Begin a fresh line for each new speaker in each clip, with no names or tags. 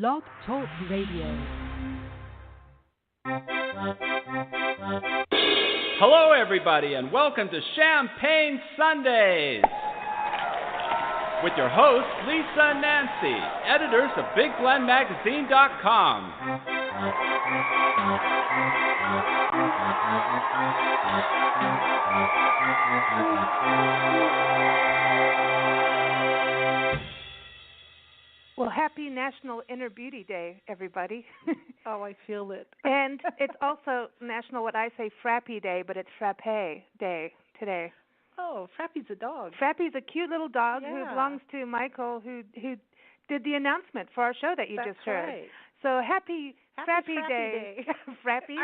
Blog Talk Radio.
Hello, everybody, and welcome to Champagne Sundays with your hosts, Lisa and Nancy, editors of BigBlendMagazine.com.
Well, happy National Inner Beauty Day, everybody.
Oh, I feel it.
And it's also National, what I say, Frappy Day, but it's Frappe Day today.
Oh, Frappy's a dog.
Frappy's a cute little dog who
Yeah.
belongs to Michael, who did the announcement for our show that you
That's
just heard.
Right.
So happy Frappy
Day.
Frappy.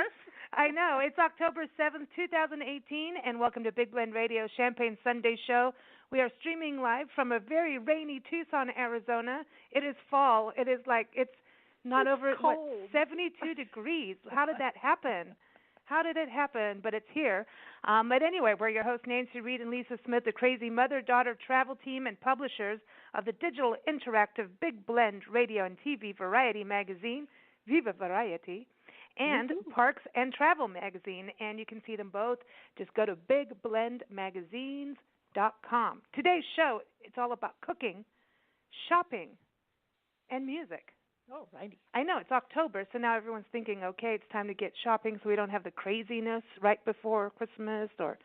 I know. It's October 7th, 2018, and welcome to Big Blend Radio Champagne Sunday Show. We are streaming live from a very rainy Tucson, Arizona. It is fall. It is like it's
cold.
72 degrees. How did that happen? How did it happen? But it's here. But anyway, we're your hosts, Nancy Reed and Lisa Smith, the crazy mother-daughter travel team and publishers of the digital interactive Big Blend Radio and TV variety magazine, Viva Variety, and Parks and Travel magazine. And you can see them both. Just go to BigBlendMagazines.com. Today's show, it's all about cooking, shopping, and music.
Oh, righty.
I know, it's October, so now everyone's thinking, okay, it's time to get shopping so we don't have the craziness right before Christmas or,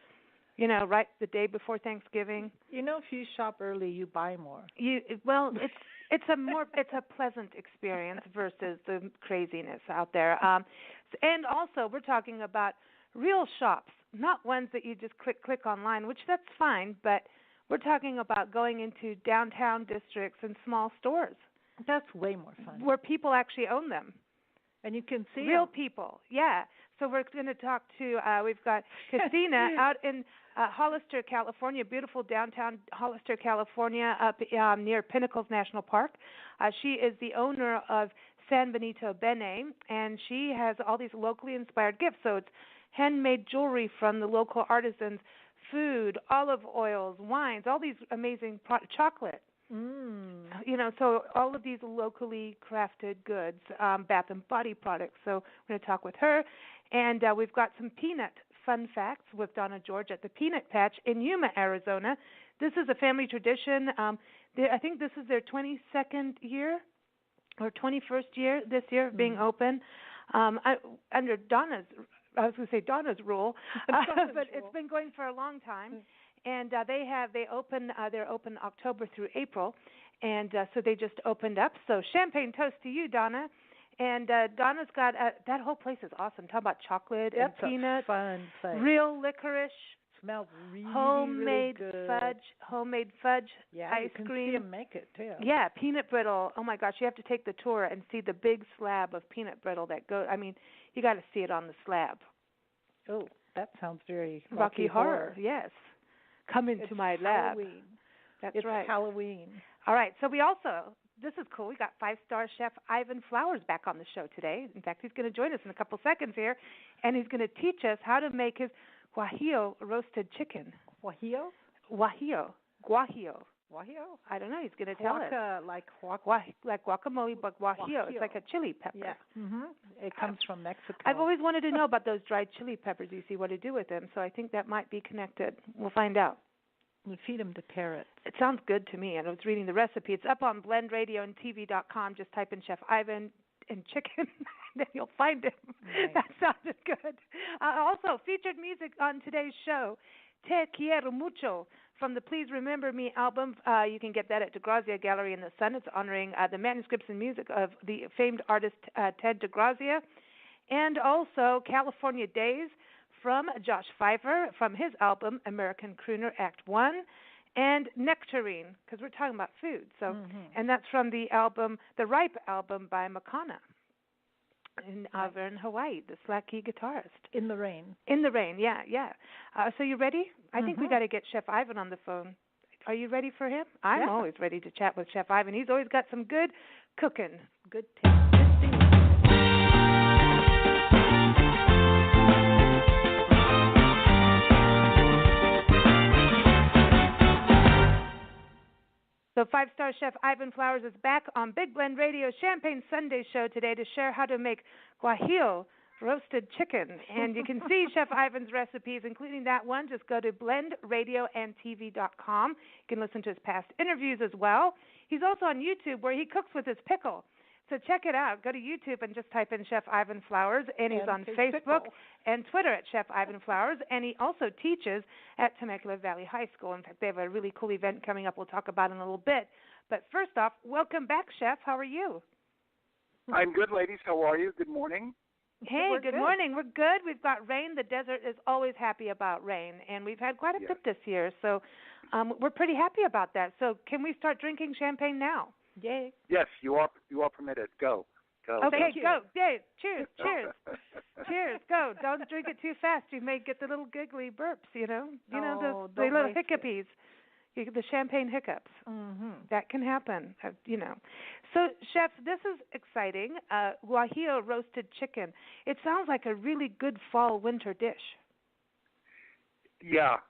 right the day before Thanksgiving.
If you shop early, you buy more.
It's a pleasant experience versus the craziness out there. And also, we're talking about real shops, not ones that you just click online, which that's fine, but we're talking about going into downtown districts and small stores.
That's way more fun.
Where people actually own them.
And you can see
real
them.
People, yeah. So we're going to talk to, we've got Christina out in Hollister, California, beautiful downtown Hollister, California, up near Pinnacles National Park. She is the owner of San-Benito-Bene, and she has all these locally inspired gifts. So it's handmade jewelry from the local artisans, food, olive oils, wines, all these amazing chocolate. So all of these locally crafted goods, bath and body products. So we're going to talk with her. And we've got some peanut fun facts with Donna George at the Peanut Patch in Yuma-Arizona. This is a family tradition. I think this is their 22nd year or 21st year this year of being open. Under Donna's rule, but it's been going for a long time. And they're open October through April, and so they just opened up. So champagne toast to you, Donna. And Donna's got that whole place is awesome. Talk about chocolate and peanuts,
fun place.
Real licorice,
smells really
homemade
really good.
homemade fudge,
yeah,
ice
you can
cream.
See them make it too.
Yeah, peanut brittle. Oh my gosh, you have to take the tour and see the big slab of peanut brittle that goes. I mean, you got to see it on the slab.
Oh, that sounds very
Rocky Horror. Yes. Come into
it's
my lab.
Halloween.
That's
it's
right.
Halloween.
All right. So this is cool. We got 5-star chef Ivan Flowers back on the show today. In fact, he's going to join us in a couple seconds here, and he's going to teach us how to make his guajillo roasted chicken.
Guajillo?
Guajillo. I don't know. He's going to tell us.
Like
guacamole, but guajillo. It's like a chili pepper.
Yeah. It comes from Mexico.
I've always wanted to know about those dried chili peppers. You see what to do with them, so I think that might be connected. We'll find out.
We feed them to parrots.
It sounds good to me, and I was reading the recipe. It's up on blendradioandtv.com. Just type in Chef Ivan and chicken, then you'll find him. Right. That sounded good. Also, featured music on today's show, Te Quiero Mucho, from the Please Remember Me album. You can get that at DeGrazia Gallery in the Sun. It's honoring the manuscripts and music of the famed artist Ted DeGrazia. And also California Days from Josh Pfeiffer from his album American Crooner Act 1. And Nectarine, because we're talking about food. So, and that's from the album, the Ripe album by Makana in Auburn, Hawaii, the slack key guitarist.
In the rain.
Yeah. So you ready? I think we got to get Chef Ivan on the phone. Are you ready for him? I'm always ready to chat with Chef Ivan. He's always got some good cooking. Good tips. So five-star chef Ivan Flowers is back on Big Blend Radio Champagne Sunday show today to share how to make guajillo roasted chicken. And you can see Chef Ivan's recipes, including that one. Just go to blendradioandtv.com. You can listen to his past interviews as well. He's also on YouTube where he cooks with his pickle. So check it out. Go to YouTube and just type in Chef Ivan Flowers, and he's on Facebook and Twitter at Chef Ivan Flowers, and he also teaches at Temecula Valley High School. In fact, they have a really cool event coming up we'll talk about in a little bit. But first off, welcome back, Chef. How are you?
I'm good, ladies. How are you? Good morning.
Hey, good morning. We're good. We've got rain. The desert is always happy about rain, and we've had quite a bit this year. So we're pretty happy about that. So can we start drinking champagne now? Yay.
Yes, you are permitted. Go.
Okay, go. Yay. Cheers. Cheers. Go. Don't drink it too fast. You may get the little giggly burps, the little hiccupies. The champagne hiccups.
Mm-hmm.
That can happen, So, Chef, this is exciting. Guajillo roasted chicken. It sounds like a really good fall-winter dish.
Yeah,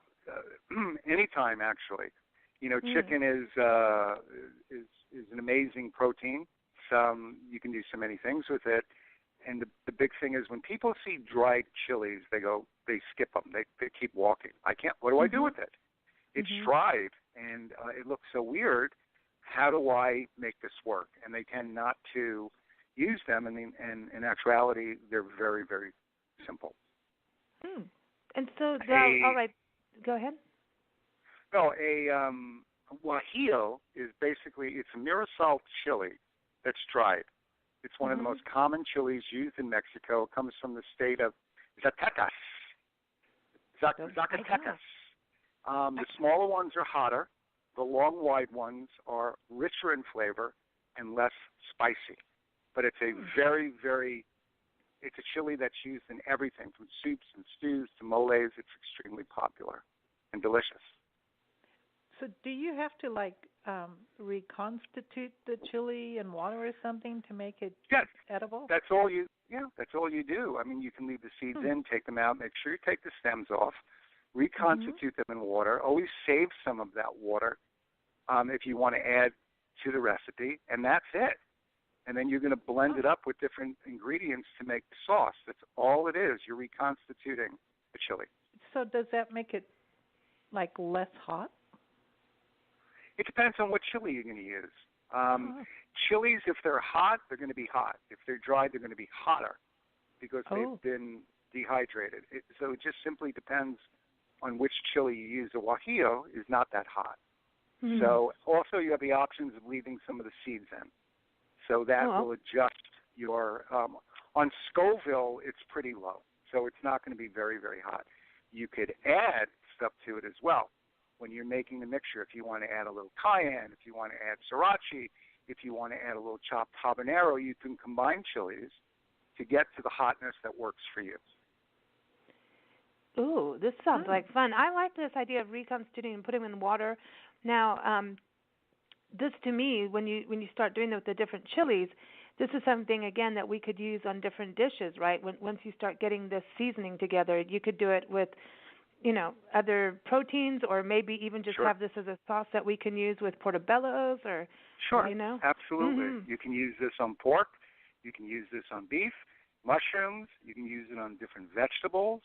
anytime actually. Chicken is an amazing protein. You can do so many things with it. And the big thing is when people see dried chilies, they skip them. They keep walking. What do I do with it? It's dried, and it looks so weird. How do I make this work? And they tend not to use them, and in actuality, they're very, very simple.
And so, all right, go ahead.
No, a guajillo is it's a Mirasol chili that's dried. It's one of the most common chilies used in Mexico. It comes from the state of Zacatecas. The smaller ones are hotter. The long, wide ones are richer in flavor and less spicy. But it's a very, very, it's a chili that's used in everything from soups and stews to moles. It's extremely popular and delicious.
So do you have to, reconstitute the chili in water or something to make it edible?
That's all you do. I mean, you can leave the seeds in, take them out, make sure you take the stems off, reconstitute them in water. Always save some of that water if you want to add to the recipe, and that's it. And then you're going to blend it up with different ingredients to make the sauce. That's all it is. You're reconstituting the chili.
So does that make it, less hot?
It depends on what chili you're going to use. Chilies, if they're hot, they're going to be hot. If they're dry, they're going to be hotter because they've been dehydrated. So it just simply depends on which chili you use. A guajillo is not that hot. So also you have the options of leaving some of the seeds in. So that will adjust your on Scoville, it's pretty low. So it's not going to be very, very hot. You could add stuff to it as well. When you're making the mixture, if you want to add a little cayenne, if you want to add sriracha, if you want to add a little chopped habanero, you can combine chilies to get to the hotness that works for you.
Ooh, this sounds like fun. I like this idea of reconstituting and putting them in water. Now, this to me, when you start doing it with the different chilies, this is something, again, that we could use on different dishes, right? Once you start getting this seasoning together, you could do it with other proteins, or maybe even just have this as a sauce that we can use with portobellos, or
absolutely. You can use this on pork, you can use this on beef, mushrooms, you can use it on different vegetables,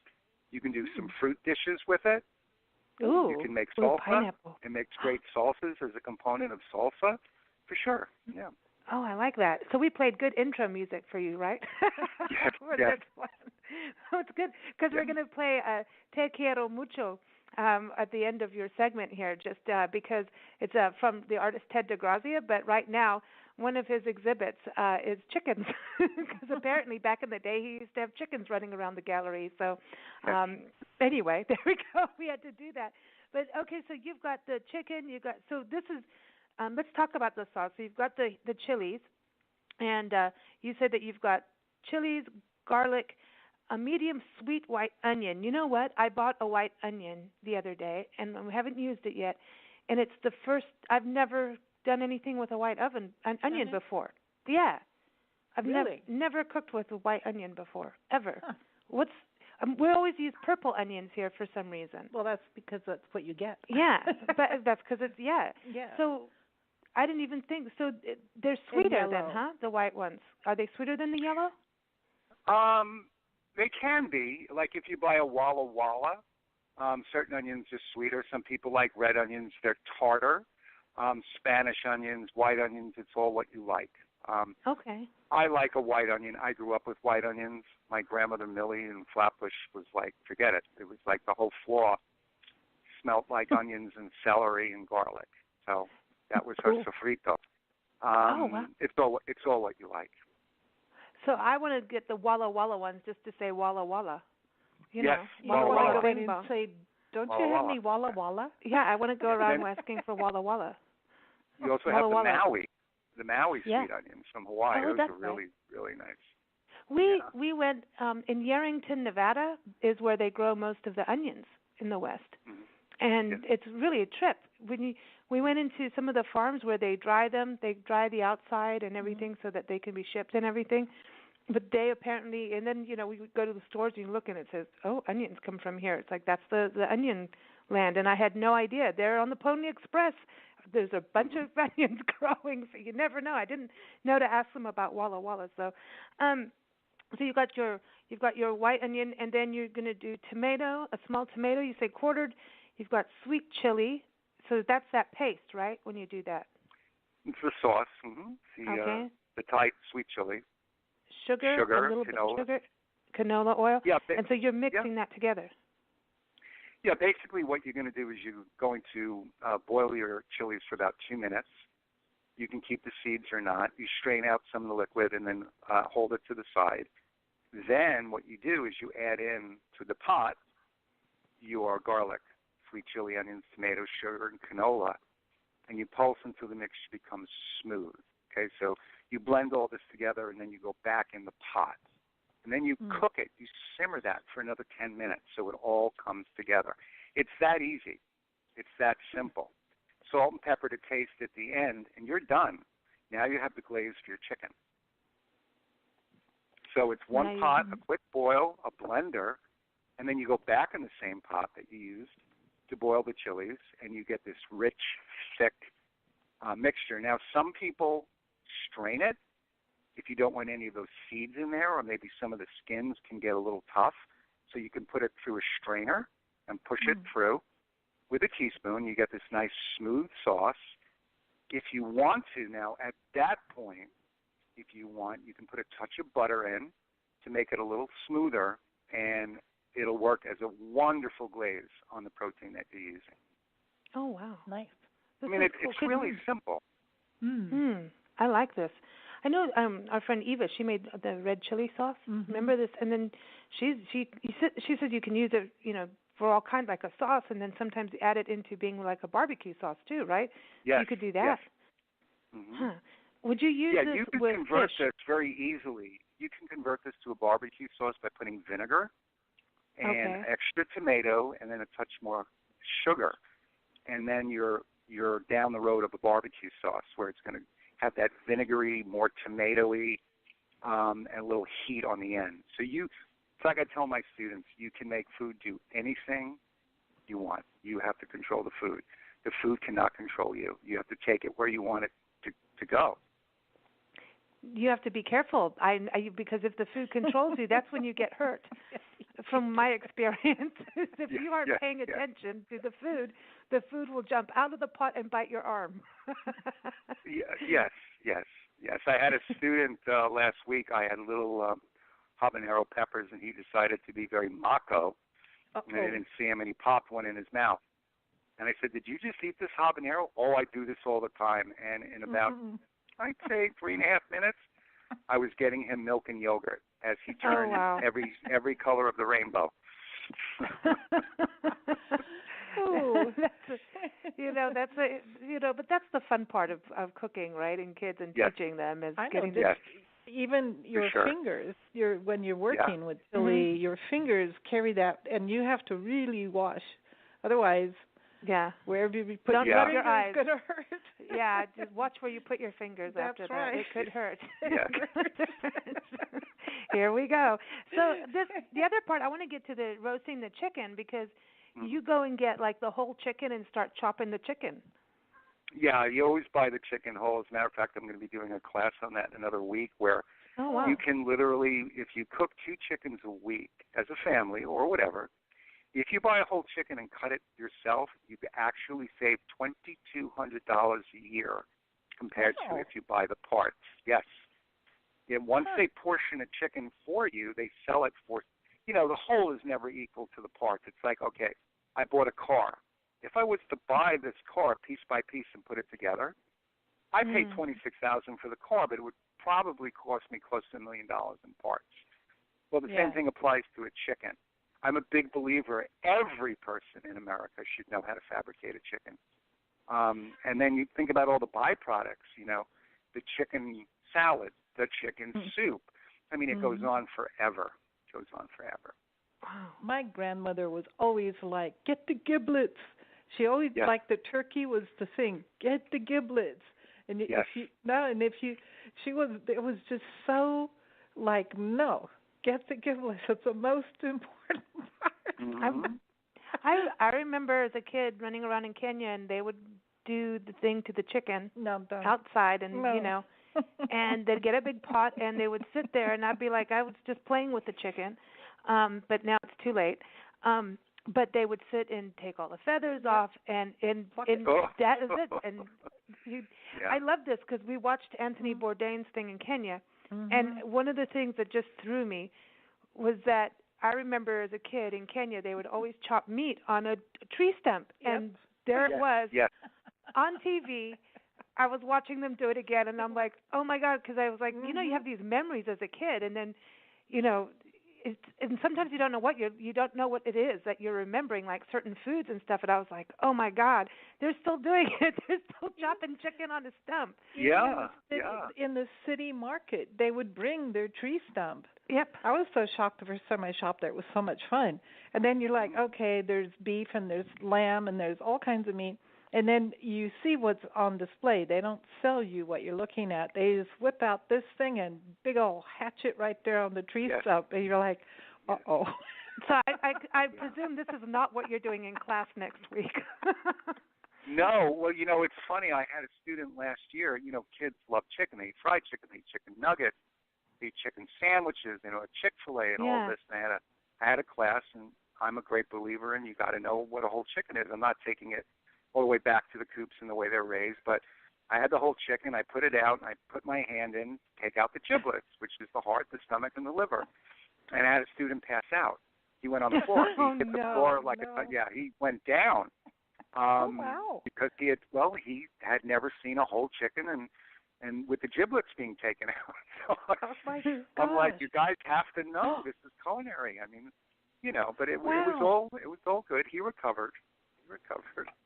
you can do some fruit dishes with it.
You
can make salsa.
Pineapple.
It makes great salsas as a component of salsa, for sure. Yeah.
Oh, I like that. So we played good intro music for you, right?
Yes.
Oh, it's good because we're going to play Te Quiero Mucho at the end of your segment here, just because it's from the artist Ted DeGrazia. But right now, one of his exhibits is chickens, because apparently back in the day he used to have chickens running around the gallery. So anyway, there we go. We had to do that. But okay, so you've got the chicken. So this is. Let's talk about the sauce. So you've got the chilies, and you said that you've got chilies, garlic, a medium sweet white onion. You know what? I bought a white onion the other day, and we haven't used it yet. And it's the first. I've never done anything with a white onion before. Yeah, I've never cooked with a white onion before, ever. Huh. We always use purple onions here for some reason.
Well, that's because that's what you get.
Yeah, but that's because it's Yeah. So I didn't even think. So they're sweeter then, huh? The white ones. Are they sweeter than the yellow?
They can be. Like if you buy a Walla Walla, certain onions are sweeter. Some people like red onions. They're tartar. Spanish onions, white onions, it's all what you like.
Okay.
I like a white onion. I grew up with white onions. My grandmother Millie in Flatbush was like, forget it. It was like the whole floor smelled like onions and celery and garlic. So that was her sofrito.
Wow.
It's all what you like.
So I want to get the Walla Walla ones just to say Walla Walla. You
yes,
know,
Walla
Walla
Walla.
Walla.
And say, don't
Walla
you have
Walla.
any Walla Walla?
Yeah, I want to go around asking for Walla Walla.
You also
Walla
have
Walla.
the Maui sweet onions from Hawaii.
Oh,
Those
that's
are really, really nice.
We went in Yerington, Nevada, is where they grow most of the onions in the West, and it's really a trip. We went into some of the farms where they dry them, they dry the outside and everything so that they can be shipped and everything. But they apparently, and then we would go to the stores and you look and it says, "Oh, onions come from here." It's like that's the onion land, and I had no idea. They're on the Pony Express. There's a bunch of onions growing, so you never know. I didn't know to ask them about Walla Walla. So you've got your white onion, and then you're going to do tomato, a small tomato. You say quartered. You've got sweet chili. So that's that paste, right? When you do that.
It's the sauce. Mm-hmm. The Thai sweet chili.
Sugar, a little
canola.
bit sugar, canola oil.
Yeah,
and so you're mixing that together.
Yeah, basically what you're going to do is you're going to boil your chilies for about 2 minutes. You can keep the seeds or not. You strain out some of the liquid and then hold it to the side. Then what you do is you add in to the pot your garlic, sweet chili, onions, tomatoes, sugar, and canola, and you pulse until the mixture becomes smooth. Okay, so you blend all this together and then you go back in the pot. And then you cook it. You simmer that for another 10 minutes so it all comes together. It's that easy. It's that simple. Salt and pepper to taste at the end, and you're done. Now you have the glaze for your chicken. So it's one pot, a quick boil, a blender, and then you go back in the same pot that you used to boil the chilies, and you get this rich, thick mixture. Now, some people strain it if you don't want any of those seeds in there, or maybe some of the skins can get a little tough. So you can put it through a strainer and push it through with a teaspoon. You get this nice smooth sauce. If you want to now, at that point, if you want, you can put a touch of butter in to make it a little smoother, and it'll work as a wonderful glaze on the protein that you're using.
Oh, wow. Nice.
It's really simple.
I like this. I know our friend Eva, she made the red chili sauce. Remember this? And then she said you can use it, for all kinds, like a sauce, and then sometimes add it into being like a barbecue sauce too, right?
Yes.
You could do that.
Yes.
Huh. Would you use this
you can
with
convert
fish?
this very easily. You can convert this to a barbecue sauce by putting vinegar and extra tomato and then a touch more sugar. And then you're down the road of a barbecue sauce where it's going to have that vinegary, more tomatoey, and a little heat on the end. So it's like I tell my students, you can make food do anything you want. You have to control the food. The food cannot control you. You have to take it where you want it to go.
You have to be careful, because if the food controls you, that's when you get hurt. From my experience, if you aren't paying attention to the food will jump out of the pot and bite your arm.
Yes. I had a student last week. I had little habanero peppers, and he decided to be very macho. And I didn't see him, and he popped one in his mouth. And I said, "Did you just eat this habanero?" "Oh, I do this all the time." And in about, I'd say 3.5 minutes, I was getting him milk and yogurt as he turned every color of the rainbow.
But that's the fun part of cooking, right? And kids and teaching them is getting this.
Even your fingers, when you're working with chili, your fingers carry that, and you have to really wash. Otherwise, wherever you put
don't rub your eyes,
it's going to hurt.
Yeah, just watch where you put your fingers after that. It could hurt. Here we go. So the other part, I want to get to the roasting the chicken, because you go and get like the whole chicken and start chopping the chicken.
Yeah, you always buy the chicken whole. As a matter of fact, I'm going to be doing a class on that in another week where you can literally, if you cook 2 chickens a week as a family or whatever, if you buy a whole chicken and cut it yourself, you could actually save $2,200 a year compared to if you buy the parts. Yes. Yeah, once they portion a chicken for you, they sell it for, the whole is never equal to the parts. It's like, okay, I bought a car. If I was to buy this car piece by piece and put it together, I paid $26,000 for the car, but it would probably cost me close to $1 million in parts. Well, the same thing applies to a chicken. I'm a big believer every person in America should know how to fabricate a chicken. And then you think about all the byproducts, the chicken salad, the chicken soup. I mean, it goes on forever. It goes on forever.
My grandmother was always like, get the giblets. She always liked the turkey was the thing. Get the giblets. And it was just so like, no, get the giblets. It's the most important part.
Mm-hmm.
I remember as a kid running around in Kenya, and they would do the thing to the chicken outside, and and they'd get a big pot, and they would sit there, and I'd be like, I was just playing with the chicken, but now it's too late. But they would sit and take all the feathers off, and that is it. And I love this because we watched Anthony Bourdain's thing in Kenya, and one of the things that just threw me was that I remember as a kid in Kenya, they would always chop meat on a tree stump, and there it was on TV. I was watching them do it again, and I'm like, oh my God, because I was like, you have these memories as a kid, and then, and sometimes you don't know you don't know what it is that you're remembering, like certain foods and stuff. And I was like, oh my God, they're still doing it. They're still chopping chicken on a stump.
In the city market, they would bring their tree stump.
Yep.
I was so shocked the first time I shopped there. It was so much fun. And then you're like, okay, there's beef and there's lamb and there's all kinds of meat. And then you see what's on display. They don't sell you what you're looking at. They just whip out this thing and big old hatchet right there on the tree stump. And you're like, uh-oh.
So I presume this is not what you're doing in class next week.
No. Well, it's funny. I had a student last year. Kids love chicken. They eat fried chicken. They eat chicken nuggets. They eat chicken sandwiches, a Chick-fil-A and all this. And I had a class, and I'm a great believer in you got to know what a whole chicken is. I'm not taking it all the way back to the coops and the way they're raised. But I had the whole chicken. I put it out, and I put my hand in, take out the giblets, which is the heart, the stomach, and the liver. And I had a student pass out. He went on the floor. He hit the floor like he went down. Because he had never seen a whole chicken and with the giblets being taken out. So I'm like, you guys have to know this is culinary. I mean, but it was all good. He recovered.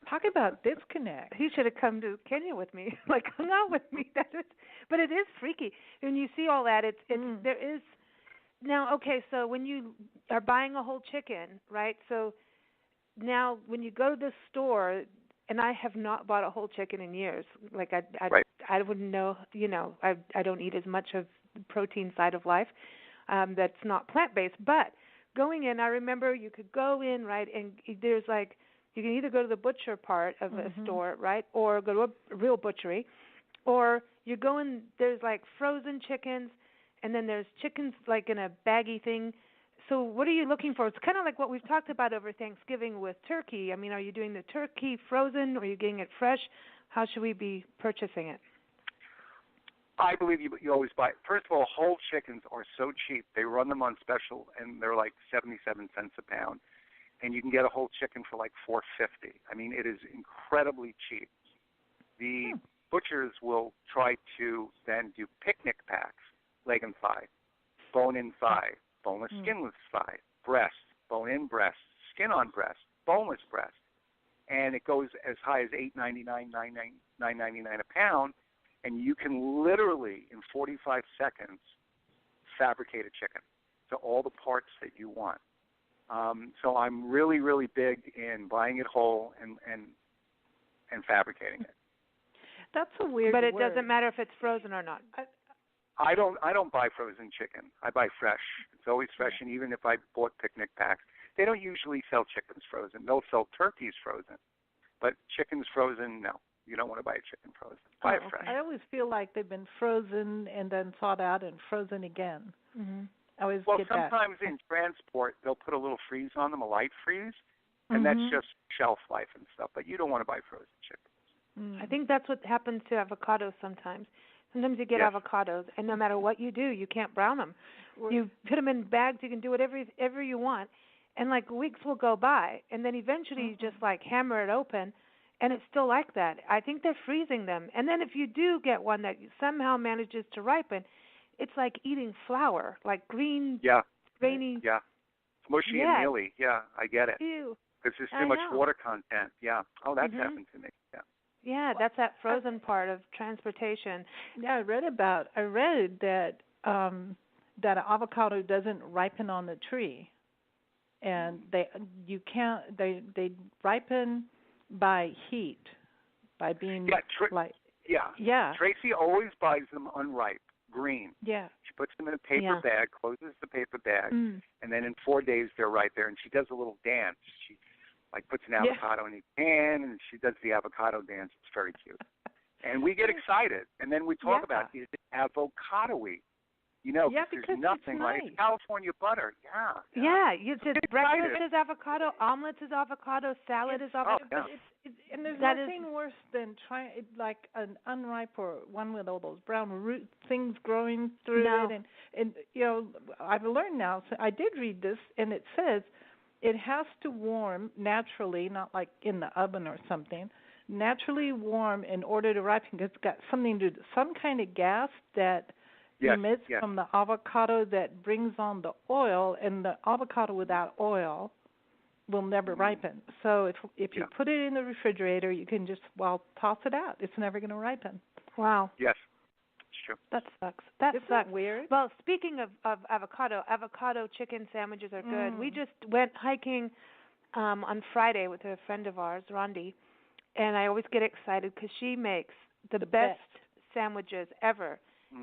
Talk about disconnect.
He should have come to Kenya with me, like hung out with me. But it is freaky when you see all that. There is now. Okay, so when you are buying a whole chicken, right? So now when you go to the store, and I have not bought a whole chicken in years. Like I wouldn't know. I don't eat as much of the protein side of life that's not plant-based. But going in, I remember you could go in, right, and there's like. You can either go to the butcher part of a store, right, or go to a real butchery, or you go in, there's like frozen chickens, and then there's chickens like in a baggy thing. So what are you looking for? It's kind of like what we've talked about over Thanksgiving with turkey. I mean, are you doing the turkey frozen, or are you getting it fresh? How should we be purchasing it?
I believe you always buy. First of all, whole chickens are so cheap. They run them on special, and they're like 77 cents a pound. And you can get a whole chicken for like $4.50. I mean, it is incredibly cheap. The butchers will try to then do picnic packs, leg and thigh, bone-in thigh, boneless, skinless thigh, breast, bone-in breast, skin on breast, boneless breast, and it goes as high as $8.99, $9.99 a pound, and you can literally in 45 seconds fabricate a chicken to all the parts that you want. So I'm really, really big in buying it whole and fabricating it.
That's a weird
But it
word.
doesn't matter if it's frozen or not.
I don't buy frozen chicken. I buy fresh. It's always fresh, and even if I bought picnic packs, they don't usually sell chickens frozen. They'll sell turkeys frozen, but chickens frozen, no. You don't want to buy chicken frozen. Buy it fresh.
I always feel like they've been frozen and then thawed out and frozen again.
Mm-hmm.
I always
Well,
get
sometimes
that.
in transport, they'll put a little freeze on them, a light freeze, and that's just shelf life and stuff. But you don't want to buy frozen chicken.
I think that's what happens to avocados sometimes. Sometimes you get avocados, and no matter what you do, you can't brown them. You put them in bags. You can do whatever you want, and like weeks will go by, and then eventually you just like hammer it open, and it's still like that. I think they're freezing them. And then if you do get one that somehow manages to ripen, it's like eating flour, like green, grainy.
Yeah. Mushy and mealy. Yeah, I get it.
Ew.
Because there's too much water content. Yeah. Oh, that's happened to me. Yeah.
Yeah, that's that frozen part of transportation.
Yeah, I read that that an avocado doesn't ripen on the tree, and they ripen by heat, by being
Tracy always buys them unripe, green.
Yeah.
She puts them in a paper bag, closes the paper bag, and then in 4 days they're right there. And she does a little dance. She like puts an avocado in a pan, and she does the avocado dance. It's very cute. And we get excited, and then we talk about it. It's avocado-y. You know, because there's nothing like it's California butter.
Yeah, you just breakfast is avocado, omelets is avocado, salad is avocado.
But and there's nothing worse than trying like an unripe or one with all those brown root things growing through it. And you know, I've learned now. So I did read this, and it says it has to warm naturally, not like in the oven or something. Naturally warm in order to ripen, because it's got something to do, some kind of gas that emits from the avocado that brings on the oil, and the avocado without oil will never ripen. So if you put it in the refrigerator, you can just toss it out. It's never going to ripen.
Wow.
Yes, it's true.
That sucks. That
Isn't
sucks.
that weird?
Well, speaking of avocado chicken sandwiches are good. We just went hiking on Friday with a friend of ours, Rondi, and I always get excited because she makes the best sandwiches ever.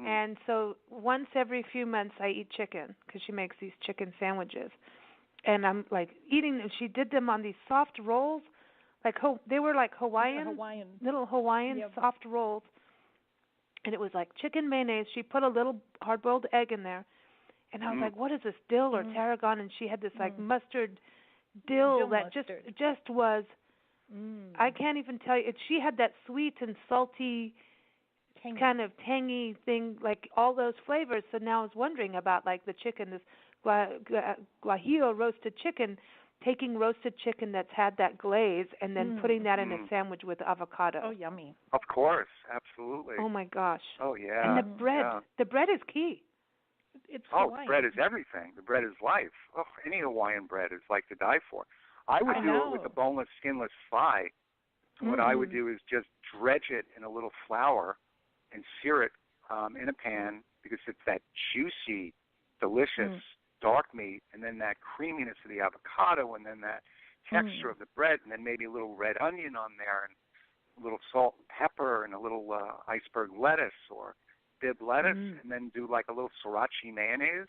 And so once every few months I eat chicken because she makes these chicken sandwiches. And I'm like eating them. She did them on these soft rolls. They were like little Hawaiian soft rolls. And it was like chicken mayonnaise. She put a little hard-boiled egg in there. And I was like, what is this, dill or tarragon? And she had this like mustard dill that just was, I can't even tell you. She had that sweet and salty kind of tangy thing, like all those flavors. So now I was wondering about like the chicken, this guajillo roasted chicken, taking roasted chicken that's had that glaze and then putting that in a sandwich with avocado.
Oh, yummy.
Of course, absolutely.
Oh my gosh.
Oh yeah.
And the bread is key.
It's
Hawaiian. Bread is everything. The bread is life. Oh, any Hawaiian bread is like to die for. I would do it with the boneless, skinless thigh. What I would do is just dredge it in a little flour and sear it in a pan, because it's that juicy, delicious dark meat, and then that creaminess of the avocado, and then that texture of the bread, and then maybe a little red onion on there, and a little salt and pepper, and a little iceberg lettuce or bib lettuce, and then do like a little sriracha mayonnaise.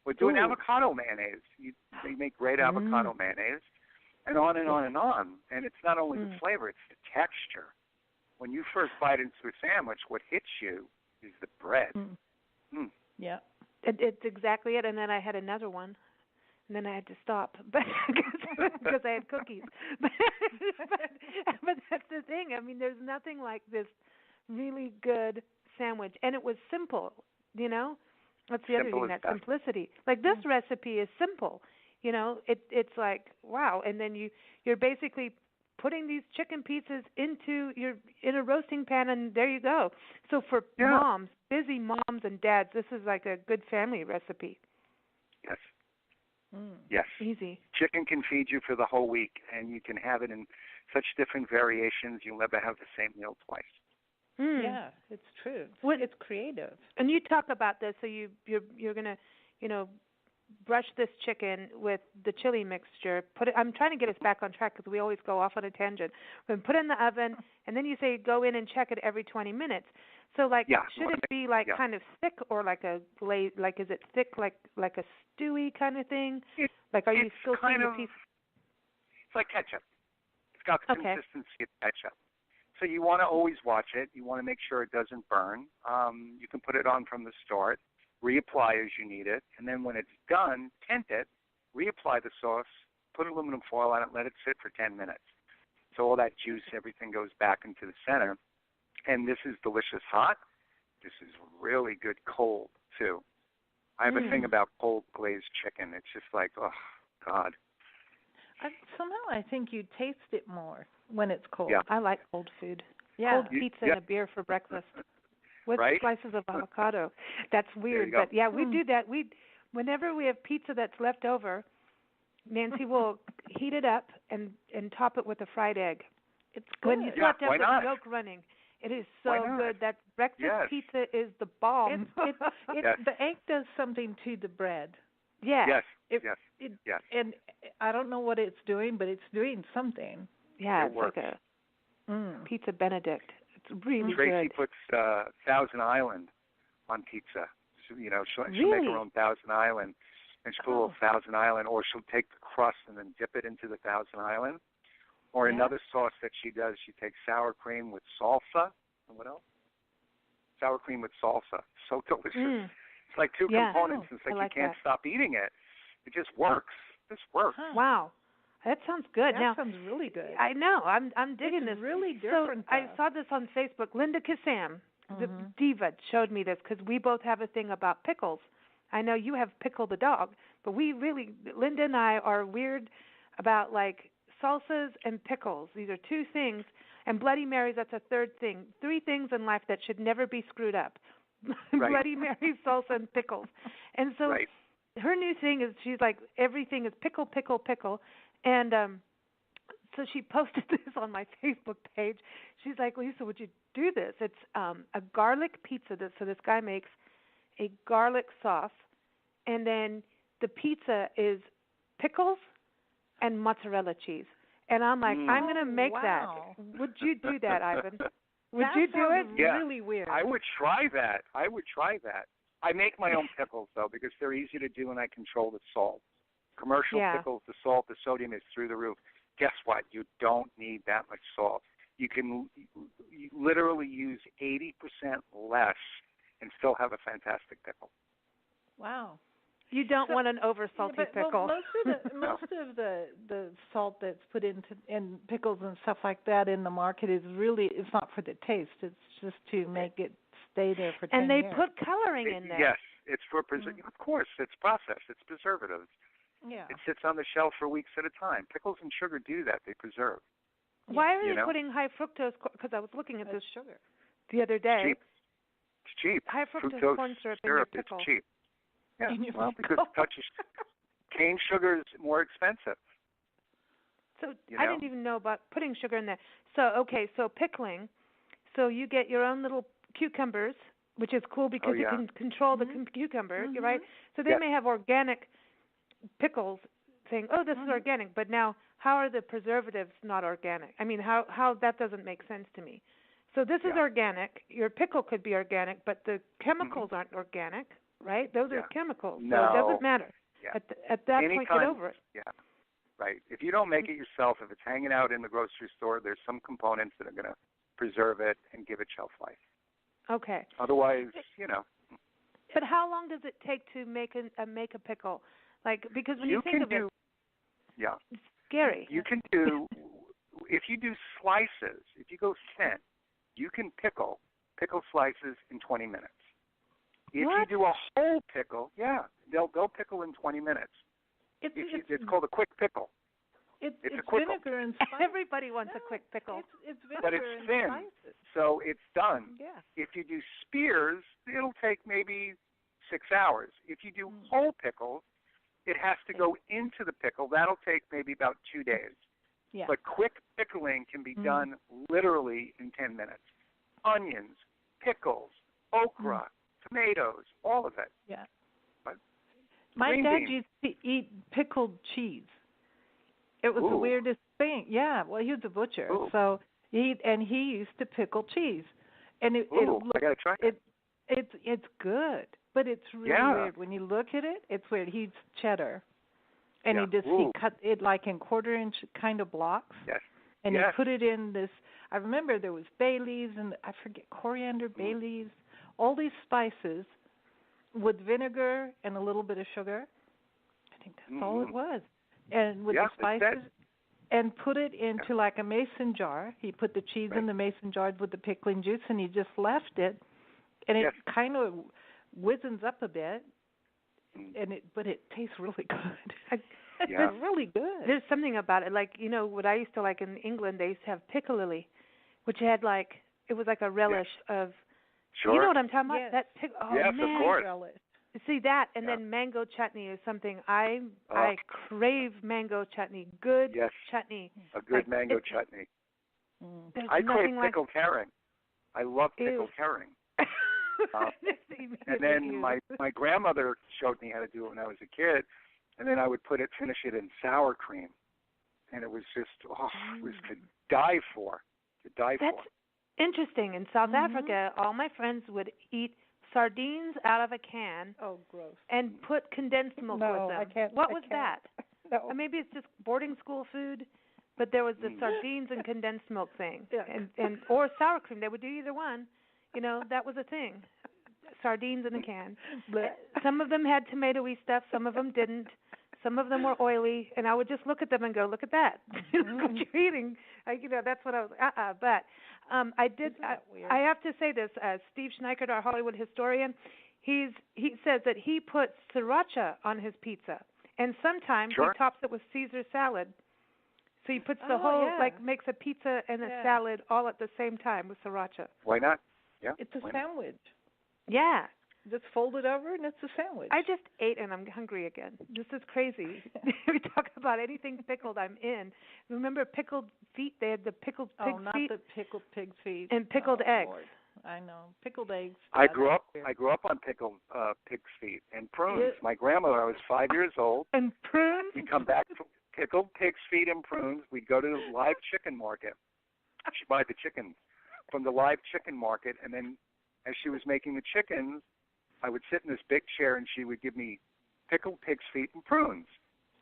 Or do an avocado mayonnaise. They make great avocado mayonnaise, and on and on and on. And it's not only the flavor, it's the texture. When you first bite into a sandwich, what hits you is the bread.
Yeah.
It's exactly it. And then I had another one, and then I had to stop because I had cookies. But that's the thing. I mean, there's nothing like this really good sandwich. And it was simple, you know? That's the other thing, that simplicity. Like this recipe is simple. You know, it's like, wow. And then you're basically putting these chicken pieces in a roasting pan, and there you go. So for moms, busy moms and dads, this is like a good family recipe.
Yes. Yes.
Easy.
Chicken can feed you for the whole week, and you can have it in such different variations. You'll never have the same meal twice.
Yeah, it's true. It's creative.
And you talk about this, so you're gonna, you know, brush this chicken with the chili mixture. I'm trying to get us back on track because we always go off on a tangent. We're gonna put it in the oven, and then you say go in and check it every 20 minutes. So like, should it be like kind of thick or like a glaze? Like, is it thick like a stewy kind of thing? Like, are you still seeing the piece?
It's like ketchup. It's got the consistency of ketchup. So you want to always watch it. You want to make sure it doesn't burn. You can put it on from the start, reapply as you need it, and then when it's done, tint it, reapply the sauce, put aluminum foil on it, let it sit for 10 minutes. So all that juice, everything goes back into the center. And this is delicious hot. This is really good cold, too. I have a thing about cold glazed chicken. It's just like, oh, God.
Somehow I think you taste it more when it's cold.
Yeah.
I like cold food.
Yeah.
Cold pizza and a beer for breakfast with slices of avocado. That's weird, but yeah, we do that. Whenever we have pizza that's left over, Nancy will heat it up and top it with a fried egg. It's good. When you have with milk running. It is so good. That breakfast pizza is the bomb.
The egg does something to the bread.
Yeah.
Yes.
And I don't know what it's doing, but it's doing something.
Yeah,
it's works.
like a pizza Benedict. It's really
Tracy
good.
puts Thousand Island on pizza. So, she'll make her own Thousand Island, and she'll put a little Thousand Island, or she'll take the crust and then dip it into the Thousand Island. Or another sauce that she does, she takes sour cream with salsa. And what else? Sour cream with salsa. So delicious. It's like two components. It's like you can't stop eating it. It just works. This works.
Wow. That sounds good.
That sounds really good.
I know. I'm digging
this.
This.
Really different.
So I saw this on Facebook. Linda Kassam, the diva, showed me this because we both have a thing about pickles. I know you have Pickle the dog, but Linda and I are weird about like salsas and pickles. These are two things. And Bloody Marys, that's a third thing. 3 things in life that should never be screwed up. Bloody Mary, salsa, and pickles. And so her new thing is she's like, everything is pickle, pickle, pickle. And so she posted this on my Facebook page. She's like, Lisa, would you do this? It's a garlic pizza. So this guy makes a garlic sauce. And then the pizza is pickles and mozzarella cheese. And I'm like, I'm going to make that. Would you do that, Ivan? Would you do it?
Yeah.
Really weird.
I would try that. I make my own pickles, though, because they're easy to do and I control the salt. Commercial pickles, the salt, the sodium is through the roof. Guess what? You don't need that much salt. You can literally use 80% less and still have a fantastic pickle.
Wow.
You don't want an over salty pickle.
Well, most of the salt that's put in pickles and stuff like that in the market is really, it's not for the taste. It's just to make it stay there for 10 years.
And they put coloring in there.
Yes, it's for Of course, it's processed. It's preservatives.
Yeah.
It sits on the shelf for weeks at a time. Pickles and sugar do that. They preserve.
Why are they putting high fructose? Because I was looking at this sugar the other day.
It's cheap.
High fructose corn syrup in your pickle.
It's cheap. Yeah, well, because cane sugar is more expensive.
So I didn't even know about putting sugar in there. So pickling. So you get your own little cucumbers, which is cool because you can control the cucumber, right? So they may have organic pickles saying, oh, this is organic, but now how are the preservatives not organic? I mean, how that doesn't make sense to me. So this is organic. Your pickle could be organic, but the chemicals aren't organic. Right? Those are chemicals, so it doesn't matter.
Yeah.
At that point, get over it.
Yeah, right. If you don't make it yourself, if it's hanging out in the grocery store, there's some components that are going to preserve it and give it shelf life.
Okay.
Otherwise,
But how long does it take to make a pickle? Like, because when you think of it, it's scary.
You can do, if you do slices, if you go thin, you can pickle slices in 20 minutes. If you do a whole pickle, they'll pickle in 20 minutes. It's called a quick pickle.
It's
a quick
vinegar and spices.
Everybody wants a quick pickle.
It's vinegar
but it's thin,
and spices.
so it's done.
Yeah.
If you do spears, it'll take maybe 6 hours. If you do whole pickles, it has to go into the pickle. That'll take maybe about 2 days.
Yeah.
But quick pickling can be done literally in 10 minutes. Onions, pickles, okra, tomatoes, all of it.
Yeah.
But
my dad used to eat pickled cheese. It was the weirdest thing. Yeah, well, he was a butcher, so he used to pickle cheese, and
I gotta try it.
It's good, but it's really weird when you look at it. It's weird. He eats cheddar, and he cut it like in 1/4-inch kind of blocks.
Yes.
And he put it in this. I remember there was bay leaves and I forget coriander, bay leaves, all these spices with vinegar and a little bit of sugar. I think that's all it was. And with the spices, and put it into like a mason jar. He put the cheese in the mason jar with the pickling juice, and he just left it, and it kind of wizzens up a bit, and but it tastes really good. It's really good.
There's something about it, like, you know, what I used to like in England, they used to have piccalilli, which had like, it was like a relish of, you know what I'm talking about? That
of course.
Relish. See that, and then mango chutney is something I crave. Mango chutney, good chutney.
A good mango chutney. I crave pickled herring. I love pickled herring. And then my grandmother showed me how to do it when I was a kid, and then I would finish it in sour cream, and it was just it was to die for.
That's interesting. In South Africa, all my friends would eat sardines out of a can.
Oh, gross.
And put condensed milk with them.
I can't.
What was that? No. Maybe it's just boarding school food, but there was the sardines and condensed milk thing, and or sour cream. They would do either one. You know, that was a thing. Sardines in a can. Some of them had tomatoey stuff. Some of them didn't. Some of them were oily, and I would just look at them and go, "Look at that! Look what you're eating." You know, that's what I was. But I did. I have to say this. Steve Schneikert, our Hollywood historian, he says that he puts sriracha on his pizza, and sometimes he tops it with Caesar salad. So he puts the whole makes a pizza and a salad all at the same time with sriracha.
Why not? Yeah.
It's a sandwich.
Yeah.
Just fold it over and it's a sandwich.
I just ate and I'm hungry again. This is crazy. We talk about anything pickled, I'm in. Remember pickled feet? They had the pickled pig feet.
Oh, not the pickled pig feet.
And pickled eggs.
Lord. I know. Pickled eggs.
I grew up on pickled pig's feet and prunes. My grandmother, I was 5 years old.
And prunes?
We'd come back from pickled pig's feet and prunes. We'd go to the live chicken market. She'd buy the chickens from the live chicken market, and then as she was making the chickens, I would sit in this big chair and she would give me pickled pig's feet and prunes.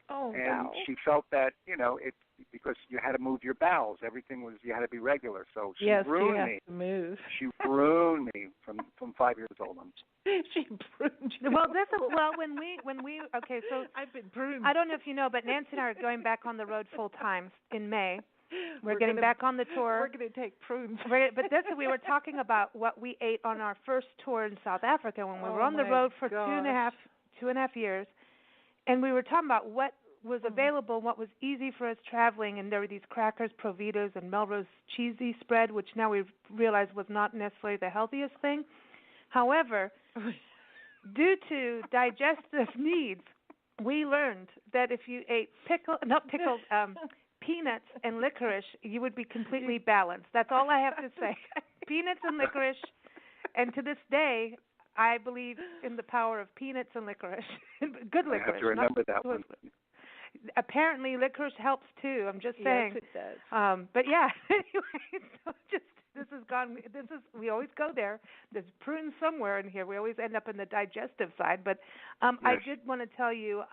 Oh,
and she felt that, you know, it because you had to move your bowels. Everything was, you had to be regular. So she ruined me.
To move.
She ruined me from 5 years old.
She pruned you.
Well, when we okay, so
I've been pruned.
I don't know if you know, but Nancy and I are going back on the road full time in May. We're getting back on the tour.
We're going to take prunes.
But we were talking about what we ate on our first tour in South Africa when we were on the road for 2.5 years. And we were talking about what was available, what was easy for us traveling. And there were these crackers, Provitas, and Melrose cheesy spread, which now we've realized was not necessarily the healthiest thing. However, due to digestive needs, we learned that if you ate peanuts and licorice, you would be completely balanced. That's all I have to say. Peanuts and licorice, and to this day, I believe in the power of peanuts and licorice. Good licorice.
I have to remember that one.
Apparently, licorice helps too. I'm just saying.
Yes, it does.
But yeah, anyway, so we always go there. There's prunes somewhere in here. We always end up in the digestive side. But I did want to tell you,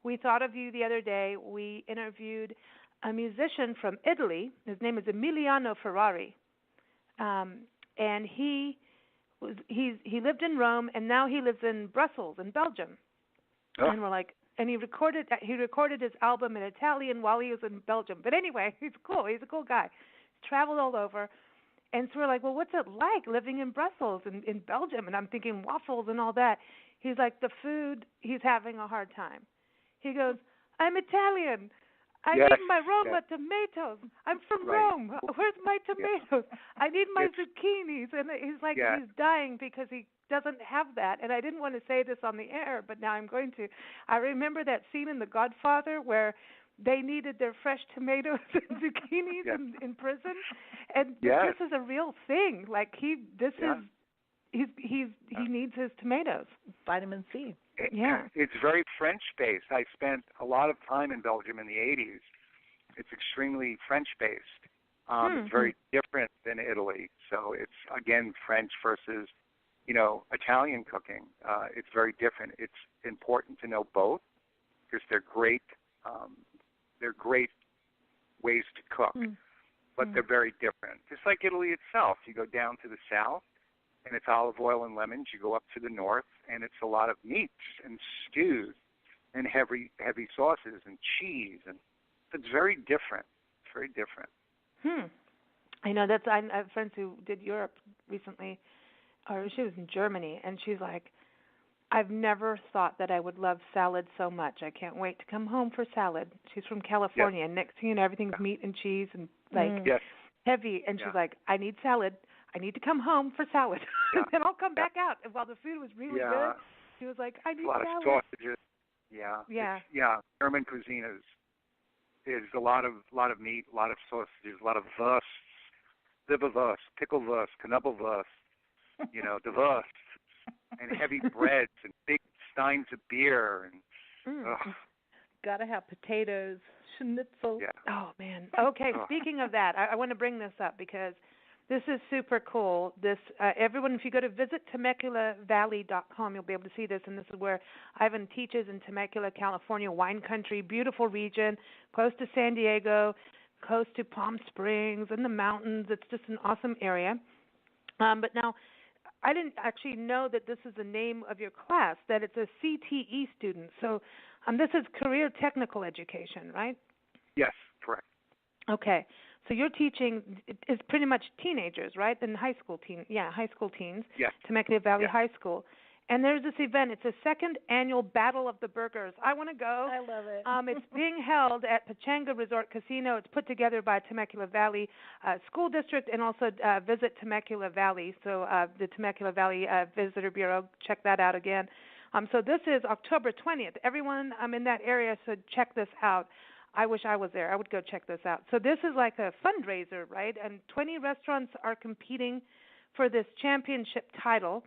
we thought of you the other day. We interviewed a musician from Italy. His name is Emiliano Ferrari, and he lived in Rome, and now he lives in Brussels, in Belgium.
Oh.
And we're like, and he recorded his album in Italian while he was in Belgium. But anyway, he's cool. He's a cool guy. He's traveled all over, and so we're like, well, what's it like living in Brussels in Belgium? And I'm thinking waffles and all that. He's like, the food, he's having a hard time. He goes, I'm Italian. I need my Roma tomatoes. I'm from Rome. Where's my tomatoes? I need my zucchinis. And he's like, he's dying because he doesn't have that. And I didn't want to say this on the air, but now I'm going to. I remember that scene in The Godfather where they needed their fresh tomatoes and zucchinis in prison. And this is a real thing. Like he needs his tomatoes.
Vitamin C.
It's very French-based. I spent a lot of time in Belgium in the 80s. It's extremely French-based. It's very different than Italy. So it's, again, French versus, Italian cooking. It's very different. It's important to know both because they're great ways to cook. but they're very different. Just like Italy itself. You go down to the south, and it's olive oil and lemons. You go up to the north, and it's a lot of meats and stews and heavy sauces and cheese, and it's very different. It's very different.
I know I have friends who did Europe recently, or she was in Germany, and she's like, I've never thought that I would love salad so much. I can't wait to come home for salad. She's from California, and next thing you know, everything's meat and cheese and heavy, and she's like, I need salad. I need to come home for salad. And then I'll come back out. And while the food was really good, she was like, I need salad.
A lot of sausages. Yeah. German cuisine is a lot of meat, a lot of sausages, a lot of wursts, liverwurst, picklewurst, knobelwurst, the wurst, and heavy breads and big steins of beer and
gotta have potatoes, schnitzel.
Yeah.
Oh man. Okay, speaking of that, I want to bring this up because this is super cool. This everyone, if you go to visittemeculaValley.com, you'll be able to see this. And this is where Ivan teaches in Temecula, California, wine country, beautiful region, close to San Diego, close to Palm Springs and the mountains. It's just an awesome area. But now, I didn't actually know that this is the name of your class, that it's a CTE student. So this is career technical education, right?
Yes, correct.
Okay. So your teaching is pretty much teenagers, right? And high school teens.
Yes.
Temecula Valley High School. And there's this event. It's a second annual Battle of the Burgers. I want to go.
I love it.
It's being held at Pechanga Resort Casino. It's put together by Temecula Valley School District and also Visit Temecula Valley. So the Temecula Valley Visitor Bureau, check that out again. So this is October 20th. Everyone in that area should check this out. I wish I was there. I would go check this out. So this is like a fundraiser, right? And 20 restaurants are competing for this championship title.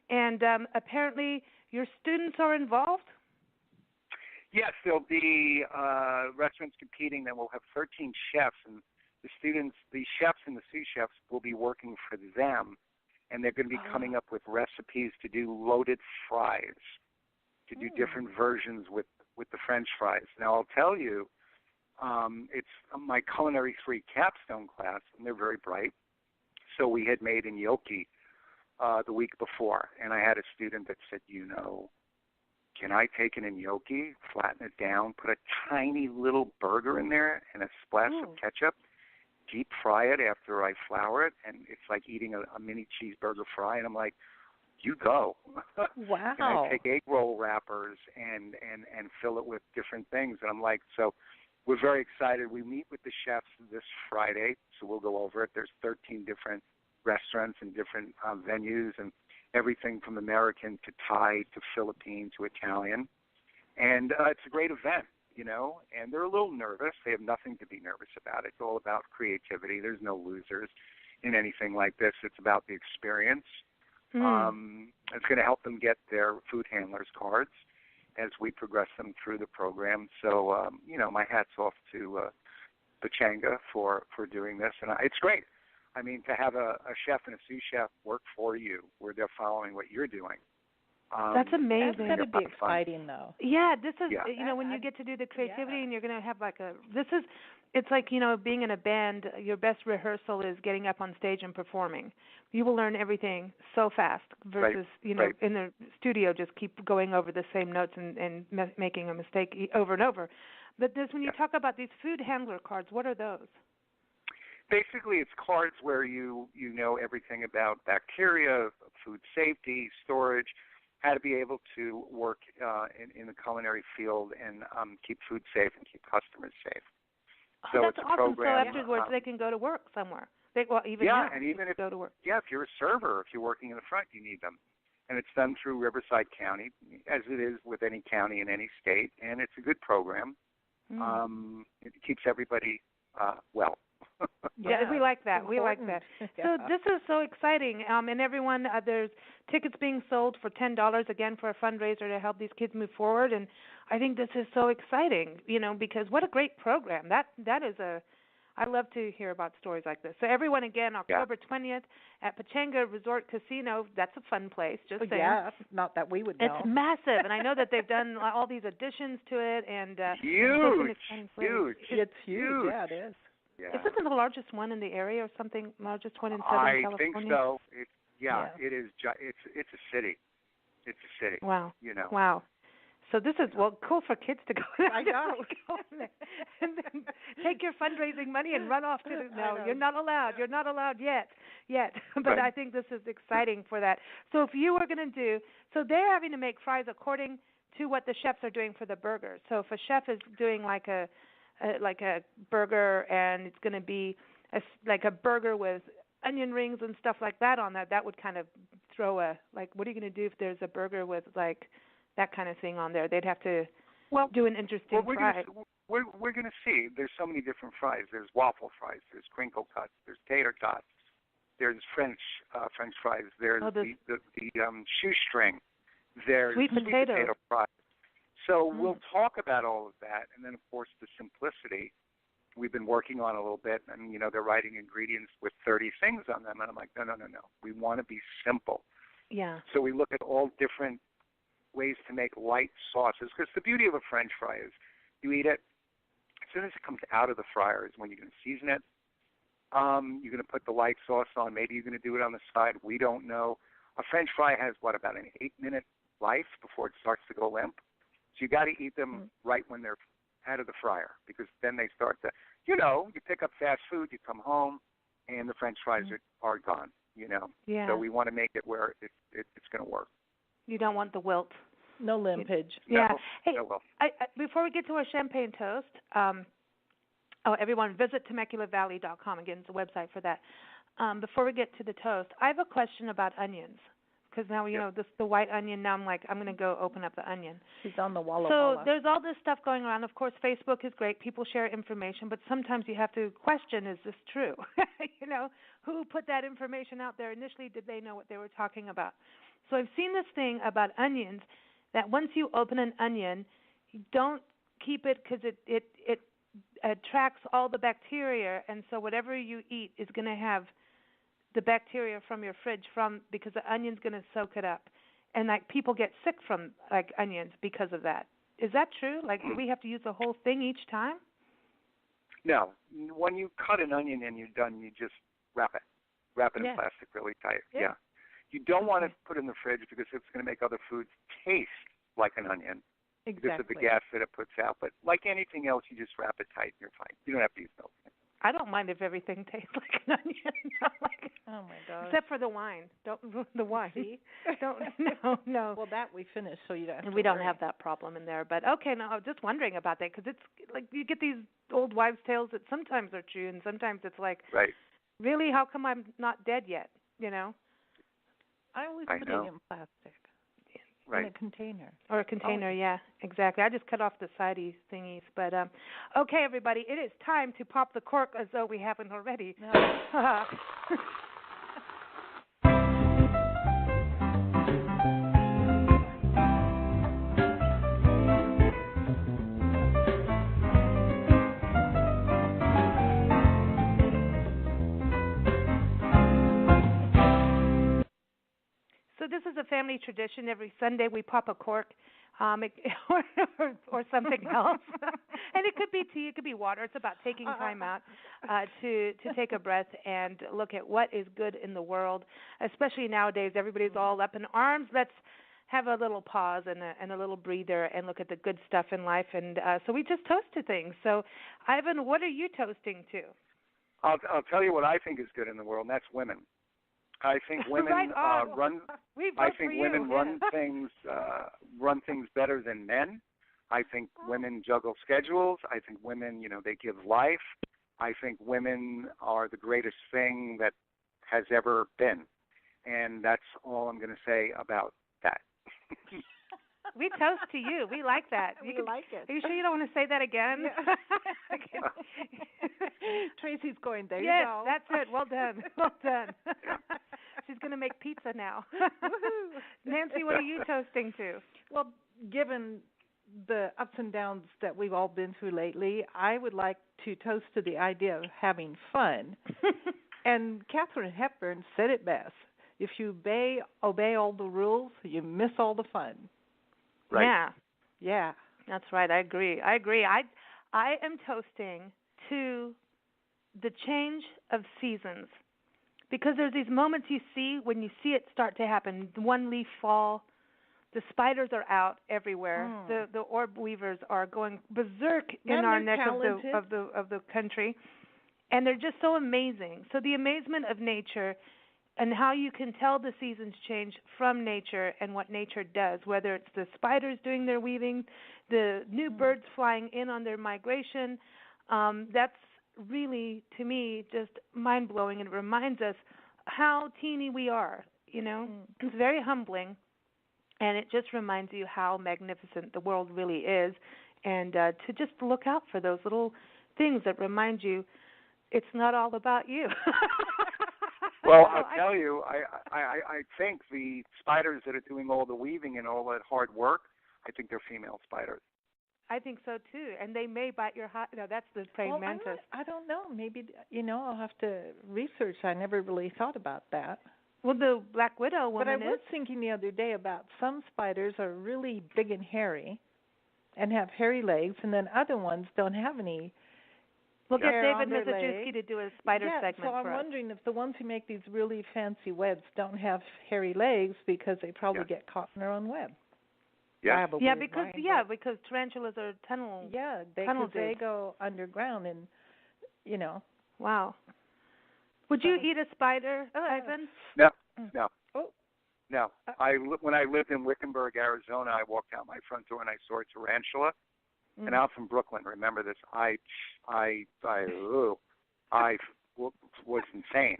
And apparently your students are involved?
Yes, there'll be restaurants competing. Then we'll have 13 chefs. And the chefs and the sous chefs will be working for them. And they're going to be coming up with recipes to do loaded fries, to do different versions with the French fries. Now, I'll tell you, it's my Culinary 3 capstone class, and they're very bright. So we had made gnocchi the week before, and I had a student that said, can I take an gnocchi, flatten it down, put a tiny little burger in there and a splash of ketchup, deep fry it after I flour it, and it's like eating a mini cheeseburger fry. And I'm like, you go.
Wow.
And I take egg roll wrappers and fill it with different things. And I'm like, so we're very excited. We meet with the chefs this Friday, so we'll go over it. There's 13 different restaurants and different venues, and everything from American to Thai to Philippine to Italian. And it's a great event, and they're a little nervous. They have nothing to be nervous about. It's all about creativity. There's no losers in anything like this. It's about the experience. It's going to help them get their food handlers cards as we progress them through the program. So, my hat's off to Pechanga for doing this. And it's great. I mean, to have a chef and a sous chef work for you where they're following what you're doing.
That's amazing.
That's going to be exciting, though.
Yeah, this is, when you get to do the creativity and you're going to have it's like, being in a band, your best rehearsal is getting up on stage and performing. You will learn everything so fast versus, in the studio, just keep going over the same notes and making a mistake over and over. But when you talk about these food handler cards, what are those?
Basically, it's cards where you know everything about bacteria, food safety, storage, how to be able to work in the culinary field and keep food safe and keep customers safe. So
that's
it's a
awesome.
program.
So afterwards, they can go to work somewhere. And even if
go to work. Yeah, if you're a server, if you're working in the front, you need them. And it's done through Riverside County, as it is with any county in any state, and it's a good program. It keeps everybody well.
Yeah, we like that. We like that. So this is so exciting. And everyone, there's tickets being sold for $10 again for a fundraiser to help these kids move forward. And I think this is so exciting, because what a great program. That is I love to hear about stories like this. So everyone, again, October 20th at Pechanga Resort Casino. That's a fun place, just saying.
Yeah, not that we would know.
It's massive, and I know that they've done all these additions to it. And
huge.
It's huge.
Yeah, it is.
Yeah.
Isn't it the largest one in the area or something? Largest one in Southern California?
I think so. It is. It's a city. It's a city.
Wow.
You know.
Wow. So this is cool for kids to go.
I know.
And then take your fundraising money and run off to the. No, you're not allowed. You're not allowed yet. But
right.
I think this is exciting for that. So if you were going to do, so they're having to make fries according to what the chefs are doing for the burgers. So if a chef is doing like a burger and it's going to be like a burger with onion rings and stuff like that on that would kind of throw what are you going to do if there's a burger with like that kind of thing on there? They'd have to do an interesting fry.
We're going to see. There's so many different fries. There's waffle fries. There's crinkle cuts. There's tater tots. There's French fries. There's the shoestring. There's
sweet potato
fries. So we'll talk about all of that, and then of course the simplicity. We've been working on a little bit, and they're writing ingredients with 30 things on them, and I'm like, no. We want to be simple.
Yeah.
So we look at all different ways to make light sauces, because the beauty of a French fry is you eat it, as soon as it comes out of the fryer is when you're going to season it. You're going to put the light sauce on. Maybe you're going to do it on the side. We don't know. A French fry has, about an 8-minute life before it starts to go limp. So you got to eat them right when they're out of the fryer, because then they start to, you pick up fast food, you come home, and the French fries are gone,
Yeah.
So we want to make it where it's going to work.
You don't want the wilt.
No limpage.
Yeah.
No,
hey,
no wilt.
Before we get to our champagne toast, everyone visit TemeculaValley.com. Again, it's a website for that. Before we get to the toast, I have a question about onions. Because now, the white onion, now I'm going to go open up the onion.
She's on the Walla
So
Walla.
there's all this stuff going around. Of course, Facebook is great. People share information. But sometimes you have to question, is this true? Who put that information out there initially? Did they know what they were talking about? So I've seen this thing about onions, that once you open an onion, you don't keep it because it attracts all the bacteria. And so whatever you eat is going to have the bacteria from your fridge because the onion's going to soak it up. And people get sick from onions because of that. Is that true? Do we have to use the whole thing each time?
No. When you cut an onion and you're done, you just wrap it. Wrap it in plastic really tight. Yeah. You don't want to put it in the fridge because it's going to make other foods taste like an onion.
Exactly.
Because of the gas that it puts out. But like anything else, you just wrap it tight and you're fine. You don't have to use milk.
I don't mind if everything tastes like an onion.
Oh my gosh.
Except for the wine. Don't ruin the wine. Don't. No.
Well, that we finished, so you don't.
And we don't have that problem in there. But okay, no, I was just wondering about that because it's you get these old wives' tales that sometimes are true and sometimes it's
right.
Really, how come I'm not dead yet?
I always put it in plastic.
Right.
In a container.
Or a container, yeah, exactly. I just cut off the sidey thingies. But, okay, everybody, it is time to pop the cork as though we haven't already. No. So this is a family tradition. Every Sunday we pop a cork, or something else, and it could be tea, it could be water. It's about taking time out to take a breath and look at what is good in the world. Especially nowadays, everybody's all up in arms. Let's have a little pause and a little breather and look at the good stuff in life. And so we just toast to things. So, Ivan, what are you toasting to?
I'll tell you what I think is good in the world, and that's women. I think women run. I think women run things better than men. I think women juggle schedules. I think women, they give life. I think women are the greatest thing that has ever been, and that's all I'm going to say about that.
We toast to you. We like that.
Like it.
Are you sure you don't want to say that again?
Yeah. Tracy's going, there
yes,
you go.
Yes, that's it. Well done. Well done. She's going to make pizza now. Nancy, what are you toasting to?
Well, given the ups and downs that we've all been through lately, I would like to toast to the idea of having fun. And Katharine Hepburn said it best. If you obey all the rules, you miss all the fun.
Right.
Yeah. That's right. I agree. I am toasting to the change of seasons. Because there's these moments you see when you see it start to happen. The one leaf fall, the spiders are out everywhere. The orb weavers are going berserk in our neck of the country, and they're just so amazing. So the amazement of nature and how you can tell the seasons change from nature and what nature does, whether it's the spiders doing their weaving, the new birds flying in on their migration. That's really, to me, just mind-blowing, and it reminds us how teeny we are, you know. It's very humbling, and it just reminds you how magnificent the world really is, and to just look out for those little things that remind you it's not all about you.
Well, I'll tell you, I think the spiders that are doing all the weaving and all that hard work, I think they're female spiders.
I think so too, and they may bite your hot. No, that's the praying mantis.
I don't know. Maybe I'll have to research. I never really thought about that.
Well, the black widow woman.
But I was thinking the other day about some spiders are really big and hairy, and have hairy legs, and then other ones don't have any.
We'll get David Mizajewski to do a spider segment
for us. So I'm wondering if the ones who make these really fancy webs don't have hairy legs because they probably get caught in their own web. Because
tarantulas are tunnel.
Yeah, they go underground, and
Wow. Would you eat a spider, Ivan?
No. Oh. No. When I lived in Wickenburg, Arizona, I walked out my front door and I saw a tarantula. And out from Brooklyn, remember this? I was insane.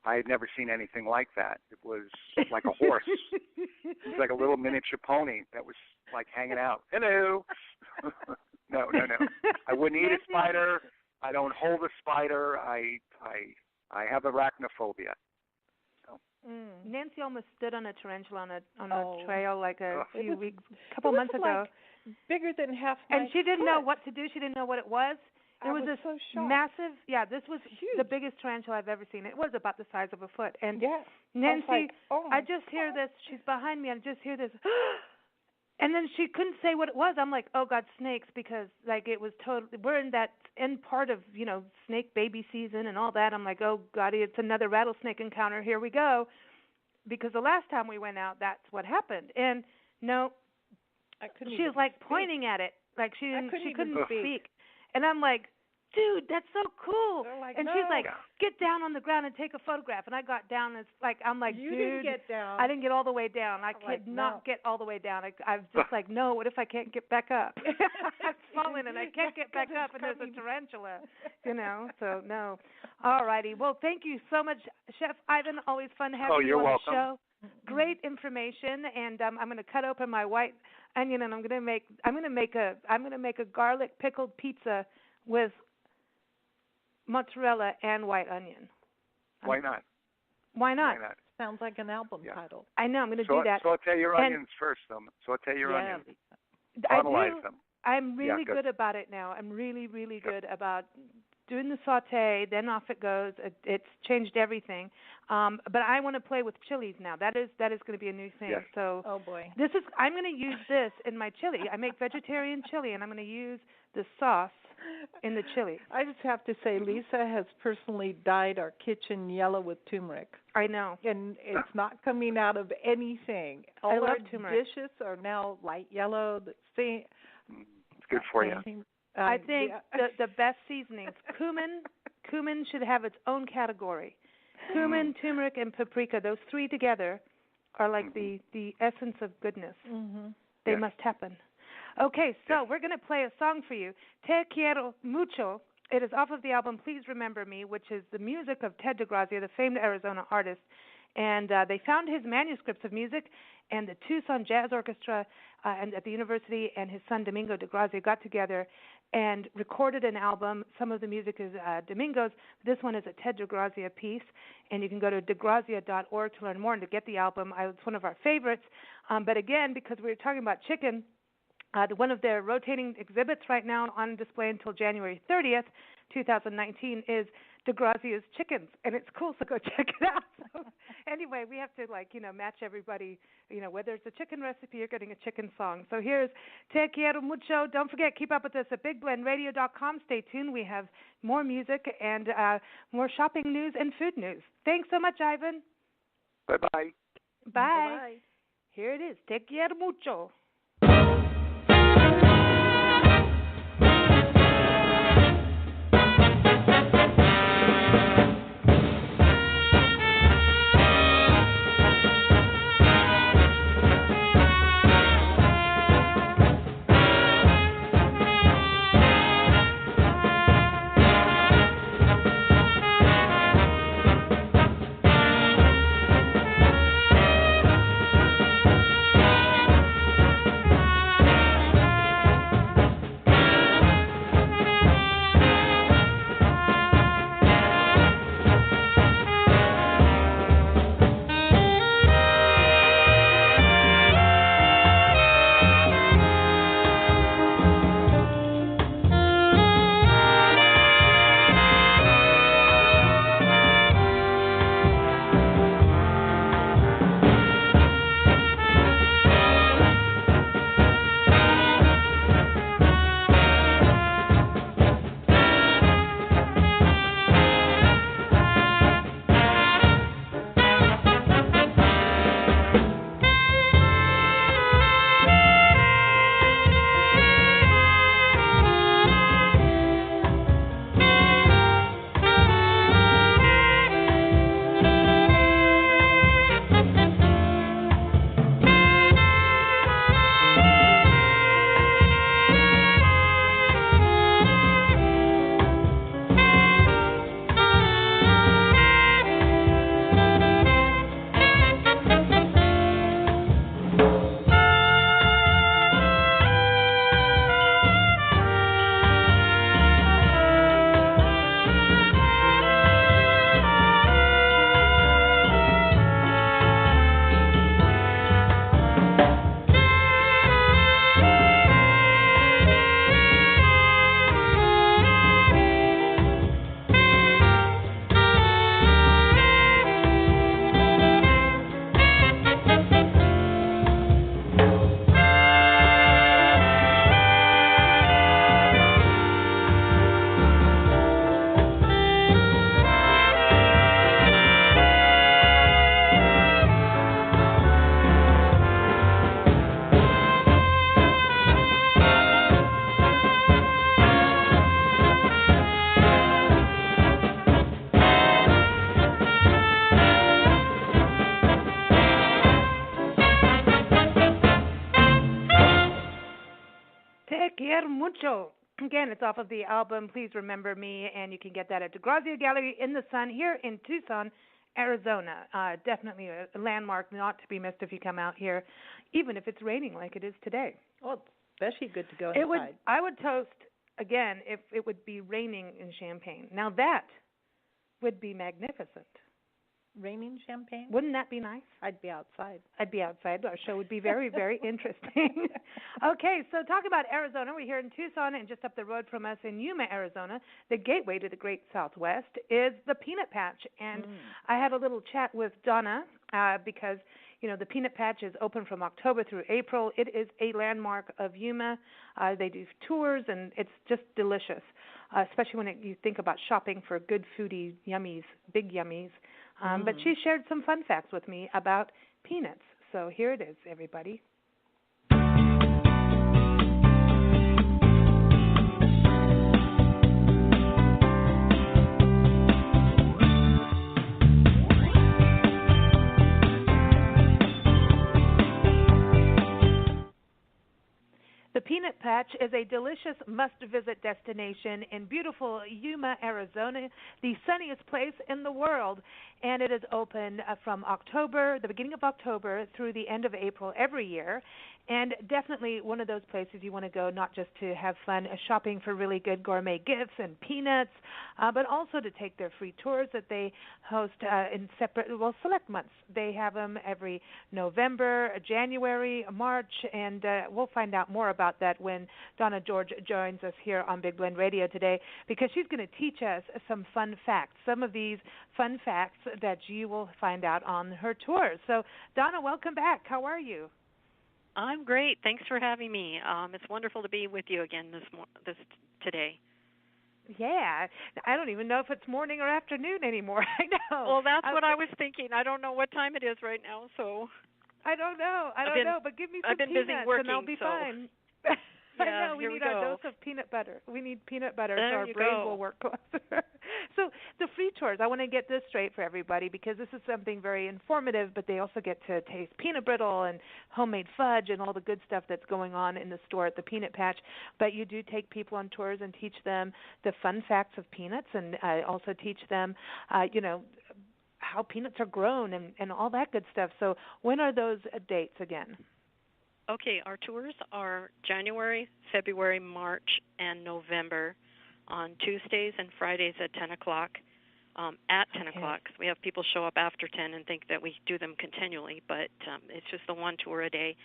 I had never seen anything like that. It was like a horse. It was like a little miniature pony that was like hanging out. Hello. No. I wouldn't eat a spider. I don't hold a spider. I have arachnophobia. So.
Nancy almost stood on a tarantula on a trail like a couple months ago.
Bigger than half my
And she didn't
foot.
know what to do. She didn't know what it was. It was this
so shocked.
massive, this was huge. The biggest tarantula I've ever seen. It was about the size of a foot. And Nancy, I just hear this. She's behind me. I just hear this. And then she couldn't say what it was. I'm like, oh, God, snakes, because, like, it was totally, we're in that end part of, snake baby season and all that. I'm like, oh, God, it's another rattlesnake encounter. Here we go. Because the last time we went out, that's what happened. And, no, she was, like, pointing at it. Like, she couldn't speak. And I'm like, dude, that's so cool.
Like,
and she's like, get down on the ground and take a photograph. And I got down. I'm like,
you
dude.
You didn't get down.
I didn't get all the way down. I could not get all the way down. I was just like, no, what if I can't get back up? I've fallen and I can't get back up and there's a tarantula, so no. All righty. Well, thank you so much, Chef Ivan. Always fun having you on the show. Great information, and I'm going to cut open my white onion, and I'm going to make a garlic pickled pizza with mozzarella and white onion.
Why not?
Why not?
Sounds like an album title.
I know. I'm going to do that.
Saute your onions first, though. Saute your onions. Caramelize them.
I'm really good about it now. I'm really, really good about doing the saute, then off it goes. It's changed everything. But I want to play with chilies now. That is going to be a new thing.
Yes.
So
oh boy,
I'm going to use this in my chili. I make vegetarian chili, and I'm going to use the sauce in the chili.
I just have to say, Lisa has personally dyed our kitchen yellow with turmeric.
I know,
and it's not coming out of anything.
I love
our
turmeric.
Dishes are now light yellow.
It's good for you.
I think the best seasonings. Cumin should have its own category. Cumin, turmeric, and paprika. Those three together are like the essence of goodness. They must happen. Okay, so we're going to play a song for you. Te quiero mucho. It is off of the album Please Remember Me, which is the music of Ted DeGrazia, the famed Arizona artist. And they found his manuscripts of music, and the Tucson Jazz Orchestra and at the university and his son Domingo DeGrazia got together and recorded an album. Some of the music is Domingo's. This one is a Ted DeGrazia piece, and you can go to degrazia.org to learn more and to get the album. It's one of our favorites. But again, because we were talking about chicken, one of their rotating exhibits right now on display until January 30th, 2019 is DeGrazio's chickens, and it's cool, so go check it out. So anyway, we have to match everybody, whether it's a chicken recipe, you're getting a chicken song. So here's Te Quiero Mucho. Don't forget, keep up with us at BigBlendRadio.com. Stay tuned. We have more music and more shopping news and food news. Thanks so much, Ivan.
Bye-bye.
Bye.
Bye-bye.
Here it is. Te quiero mucho. Quiero Mucho. Again, it's off of the album Please Remember Me, and you can get that at DeGrazio Gallery in the Sun here in Tucson, Arizona. Definitely a landmark not to be missed if you come out here, even if it's raining like it is today.
Well, especially good to go inside.
I would toast, again, if it would be raining in Champaign. Now that would be magnificent.
Raining Champaign?
Wouldn't that be nice?
I'd be outside.
I'd be outside. Our show would be very, very interesting. Okay, so talk about Arizona. We're here in Tucson, and just up the road from us in Yuma, Arizona, the gateway to the Great Southwest, is the Peanut Patch. And I had a little chat with Donna because, you know, the Peanut Patch is open from October through April. It is a landmark of Yuma. They do tours, and it's just delicious, especially when you think about shopping for good foodie yummies, big yummies. But she shared some fun facts with me about peanuts. So here it is, everybody. The Peanut Patch is a delicious must-visit destination in beautiful Yuma, Arizona, the sunniest place in the world. And it is open from October, the beginning of October, through the end of April every year. And definitely one of those places you want to go not just to have fun shopping for really good gourmet gifts and peanuts, but also to take their free tours that they host in select months. They have them every November, January, March, and we'll find out more about that when Donna George joins us here on Big Blend Radio today because she's going to teach us some fun facts, some of these fun facts that you will find out on her tour. So, Donna, welcome back. How are you?
I'm great. Thanks for having me. It's wonderful to be with you again this today.
Yeah, I don't even know if it's morning or afternoon anymore. I know.
Well, that's what I was thinking. I don't know what time it is right now, so
I don't know. But give me some
I've been
peanuts
busy working,
and I'll be
so.
fine.
Yeah,
I know. We need our dose of peanut butter. We need peanut butter
there
so our brain will work closer. So the free tours, I want to get this straight for everybody because this is something very informative, but they also get to taste peanut brittle and homemade fudge and all the good stuff that's going on in the store at the Peanut Patch. But you do take people on tours and teach them the fun facts of peanuts and also teach them, how peanuts are grown and all that good stuff. So when are those dates again?
Okay, our tours are January, February, March, and November on Tuesdays and Fridays at 10 o'clock. At 10 o'clock. We have people show up after 10 and think that we do them continually, but it's just the one tour a day.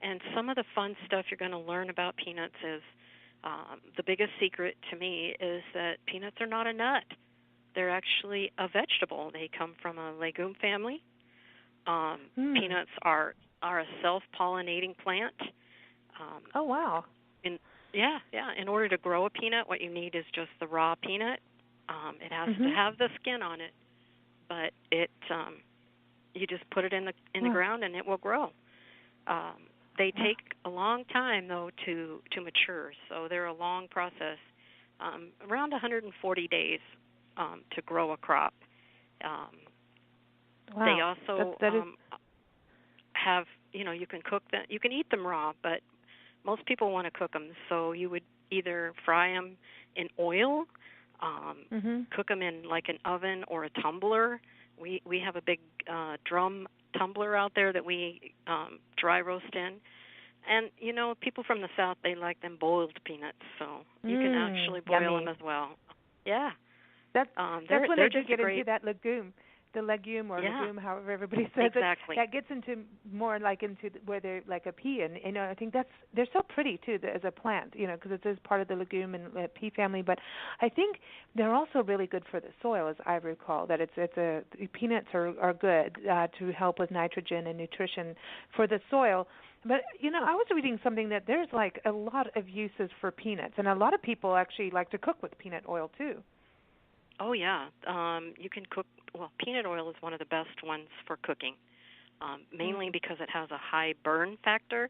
And some of the fun stuff you're going to learn about peanuts is the biggest secret to me is that peanuts are not a nut. They're actually a vegetable. They come from a legume family. Peanuts are a self-pollinating plant.
Oh, wow.
In order to grow a peanut, what you need is just the raw peanut. It has to have the skin on it, but you just put it in the ground and it will grow. They take a long time though to mature, so they're a long process. Around 140 days to grow a crop. They also have, you can cook them. You can eat them raw, but most people want to cook them. So you would either fry them in oil, cook them in like an oven or a tumbler. We have a big drum tumbler out there that we dry roast in. And, people from the South, they like them boiled peanuts, so you can actually boil them as well. Yeah.
That's when they do get into that legume, however everybody says
exactly.
it. That gets into more like into where they're like a pea, and I think they're so pretty too as a plant, because it is part of the legume and pea family. But I think they're also really good for the soil, as I recall. That peanuts are good to help with nitrogen and nutrition for the soil. But, I was reading something that there's like a lot of uses for peanuts, and a lot of people actually like to cook with peanut oil too.
Oh, yeah. You can cook, peanut oil is one of the best ones for cooking, mainly because it has a high burn factor.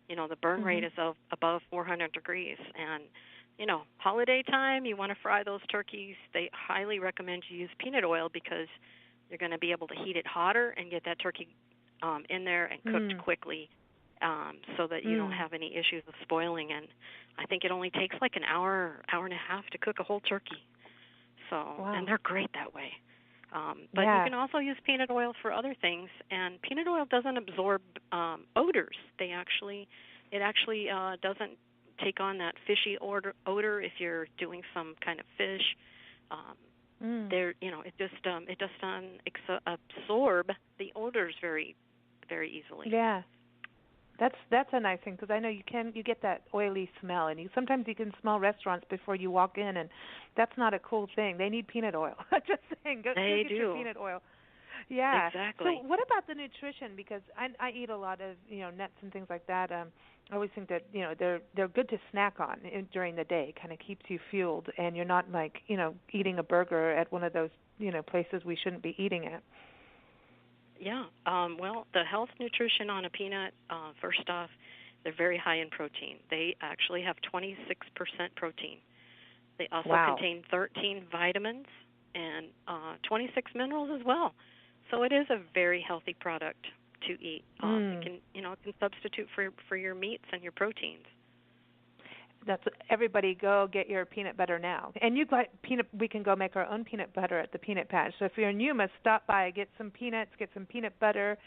The burn rate is above 400 degrees. And, holiday time, you want to fry those turkeys. They highly recommend you use peanut oil because you're going to be able to heat it hotter and get that turkey in there and cooked quickly. So that you don't have any issues with spoiling. And I think it only takes like an hour and a half to cook a whole turkey. So, and they're great that way. But you can also use peanut oil for other things. And peanut oil doesn't absorb odors. It actually doesn't take on that fishy odor if you're doing some kind of fish. It doesn't absorb the odors very, very easily.
Yeah. That's a nice thing because I know you get that oily smell, and sometimes you can smell restaurants before you walk in, and that's not a cool thing. They need peanut oil. Just saying, go get your peanut oil. Yeah.
Exactly.
So what about the nutrition? Because I eat a lot of nuts and things like that. I always think that they're good to snack on during the day. Kind of keeps you fueled, and you're not like eating a burger at one of those places we shouldn't be eating at.
Yeah. The health nutrition on a peanut, first off, they're very high in protein. They actually have 26% protein. They also contain 13 vitamins and 26 minerals as well. So it is a very healthy product to eat. It can substitute for your meats and your proteins.
That's everybody go get your peanut butter now. And you got peanut. We can go make our own peanut butter at the Peanut Patch. So if you're in Yuma, stop by, get some peanuts, get some peanut butter,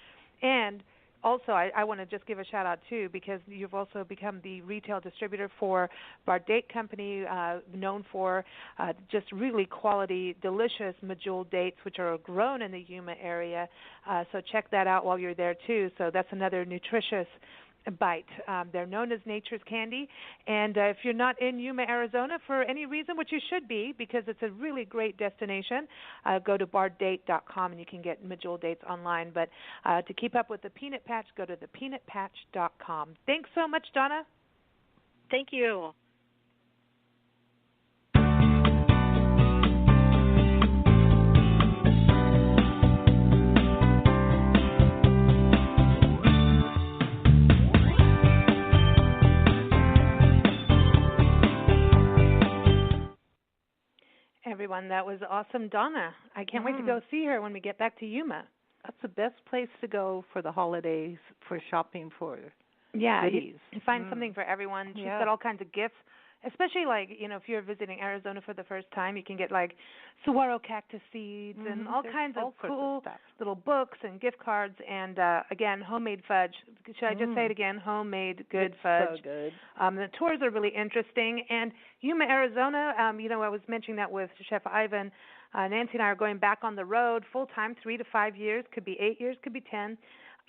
and also I want to just give a shout out too because you've also become the retail distributor for our date company, known for just really quality, delicious medjool dates, which are grown in the Yuma area. So check that out while you're there too. So that's another nutritious bite. They're known as nature's candy. And if you're not in Yuma, Arizona for any reason, which you should be because it's a really great destination, go to bardate.com and you can get Medjool dates online. But to keep up with the Peanut Patch, go to thepeanutpatch.com. Thanks so much, Donna.
Thank you.
Everyone, that was awesome, Donna. I can't wait to go see her when we get back to Yuma.
That's the best place to go for the holidays for shopping for
goodies. You find something for everyone. She's got all kinds of gifts, especially like, if you're visiting Arizona for the first time, you can get like saguaro cactus seeds and all kinds of cool little books and gift cards and, again, homemade fudge. Should I just say it again? Homemade good fudge.
So good.
The tours are really interesting. And Yuma, Arizona, I was mentioning that with Chef Ivan. Nancy and I are going back on the road full-time, 3 to 5 years, could be 8 years, could be 10.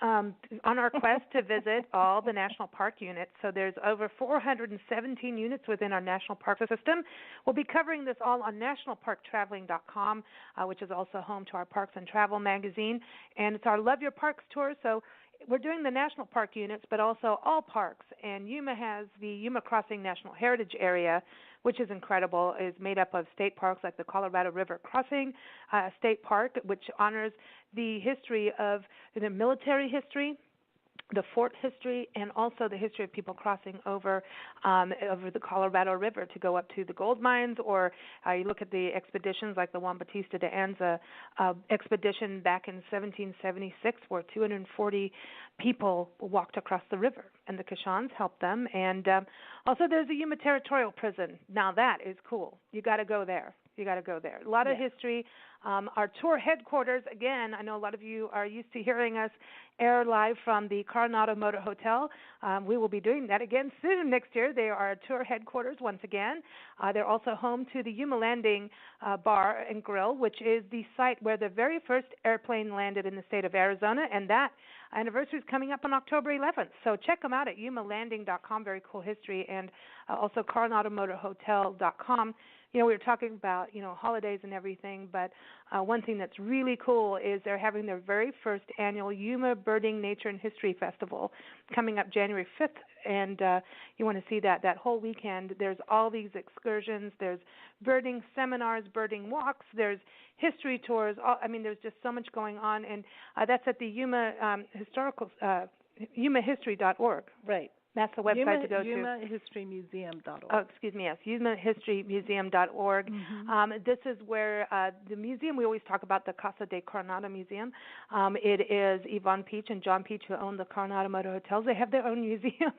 On our quest to visit all the national park units. So there's over 417 units within our national park system. We'll be covering this all on nationalparktraveling.com, which is also home to our Parks and Travel magazine. And it's our Love Your Parks tour. So we're doing the national park units, but also all parks. And Yuma has the Yuma Crossing National Heritage Area, which is incredible. It's made up of state parks like the Colorado River Crossing State Park, which honors the history of the military history, the fort history, and also the history of people crossing over the Colorado River to go up to the gold mines, or you look at the expeditions like the Juan Bautista de Anza expedition back in 1776 where 240 people walked across the river, and the Kashans helped them. And also there's a Yuma Territorial Prison. Now that is cool. You got to go there. A lot of history. Our tour headquarters, again, I know a lot of you are used to hearing us air live from the Coronado Motor Hotel. We will be doing that again soon next year. They are our tour headquarters once again. They're also home to the Yuma Landing Bar and Grill, which is the site where the very first airplane landed in the state of Arizona, and that anniversary is coming up on October 11th. So check them out at yumalanding.com, very cool history, and also coronadomotorhotel.com. We were talking about, holidays and everything, but one thing that's really cool is they're having their very first annual Yuma Birding Nature and History Festival coming up January 5th, and you want to see that whole weekend. There's all these excursions. There's birding seminars, birding walks. There's history tours. There's just so much going on, and that's at the Yuma yumahistory.org.
Right.
That's the website to go to.
yumahistorymuseum.org.
Oh, excuse me, yes, yumahistorymuseum.org. Mm-hmm. This is where the museum, we always talk about the Casa de Coronado Museum. It is Yvonne Peach and John Peach who own the Coronado Motor Hotels. They have their own museum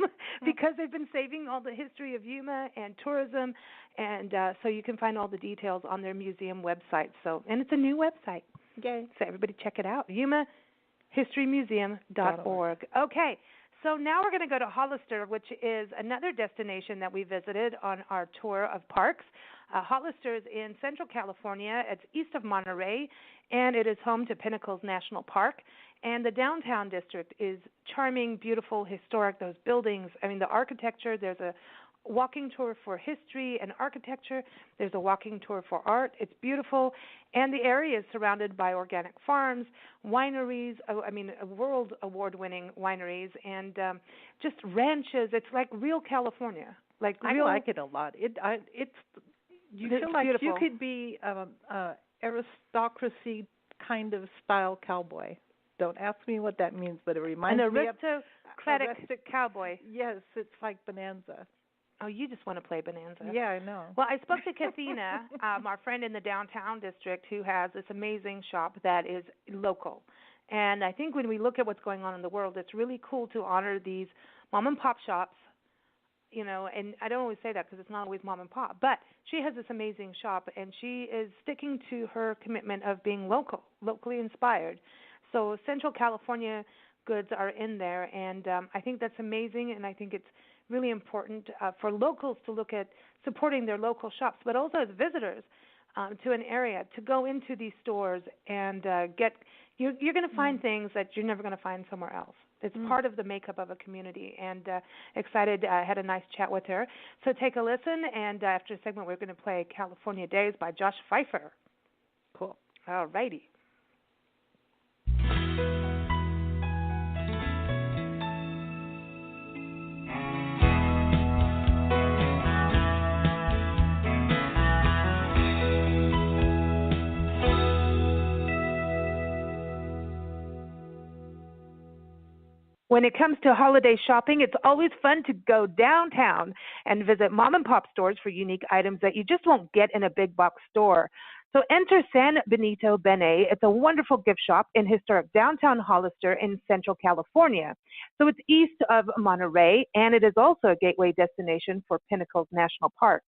because they've been saving all the history of Yuma and tourism, and so you can find all the details on their museum website. And it's a new website.
Yay.
So everybody check it out, yumahistorymuseum.org. Okay. So now we're going to go to Hollister, which is another destination that we visited on our tour of parks. Hollister is in Central California. It's east of Monterey, and it is home to Pinnacles National Park. And the downtown district is charming, beautiful, historic, those buildings. The architecture, there's a walking tour for history and architecture. There's a walking tour for art. It's beautiful. And the area is surrounded by organic farms, wineries, world award-winning wineries, and just ranches. It's like real California. I
like it a lot. You feel like
beautiful.
You could be aristocracy kind of style cowboy. Don't ask me what that means, but it reminds me of
aristocratic cowboy.
Yes, it's like Bonanza.
Oh, you just want to play Bonanza.
Yeah, I know.
Well, I spoke to Kathina, our friend in the downtown district, who has this amazing shop that is local. And I think when we look at what's going on in the world, it's really cool to honor these mom-and-pop shops, and I don't always say that because it's not always mom-and-pop. But she has this amazing shop, and she is sticking to her commitment of being locally inspired. So Central California goods are in there, and I think that's amazing, and I think it's really important for locals to look at supporting their local shops, but also as visitors to an area to go into these stores and you're going to find things that you're never going to find somewhere else. It's part of the makeup of a community, and excited. I had a nice chat with her. So take a listen, and after the segment, we're going to play California Days by Josh Pfeiffer.
Cool.
All righty. When it comes to holiday shopping, it's always fun to go downtown and visit mom and pop stores for unique items that you just won't get in a big box store. So enter San-Benito-Bene. It's a wonderful gift shop in historic downtown Hollister in Central California. So it's east of Monterey, and it is also a gateway destination for Pinnacles National Park.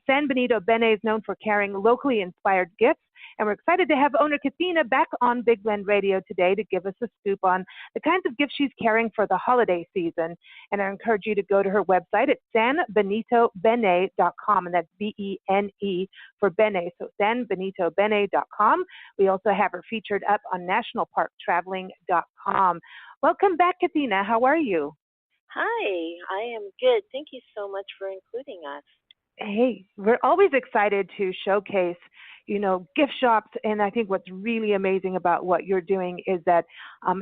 San-Benito-Bene is known for carrying locally inspired gifts, and we're excited to have owner Kathina back on Big Blend Radio today to give us a scoop on the kinds of gifts she's carrying for the holiday season. And I encourage you to go to her website at san-benito-bene.com, and that's B-E-N-E for Bene, so san-benito-bene.com. We also have her featured up on nationalparktraveling.com. Welcome back, Kathina. How are you?
Hi, I am good. Thank you so much for including us.
Hey, we're always excited to showcase, gift shops. And I think what's really amazing about what you're doing is that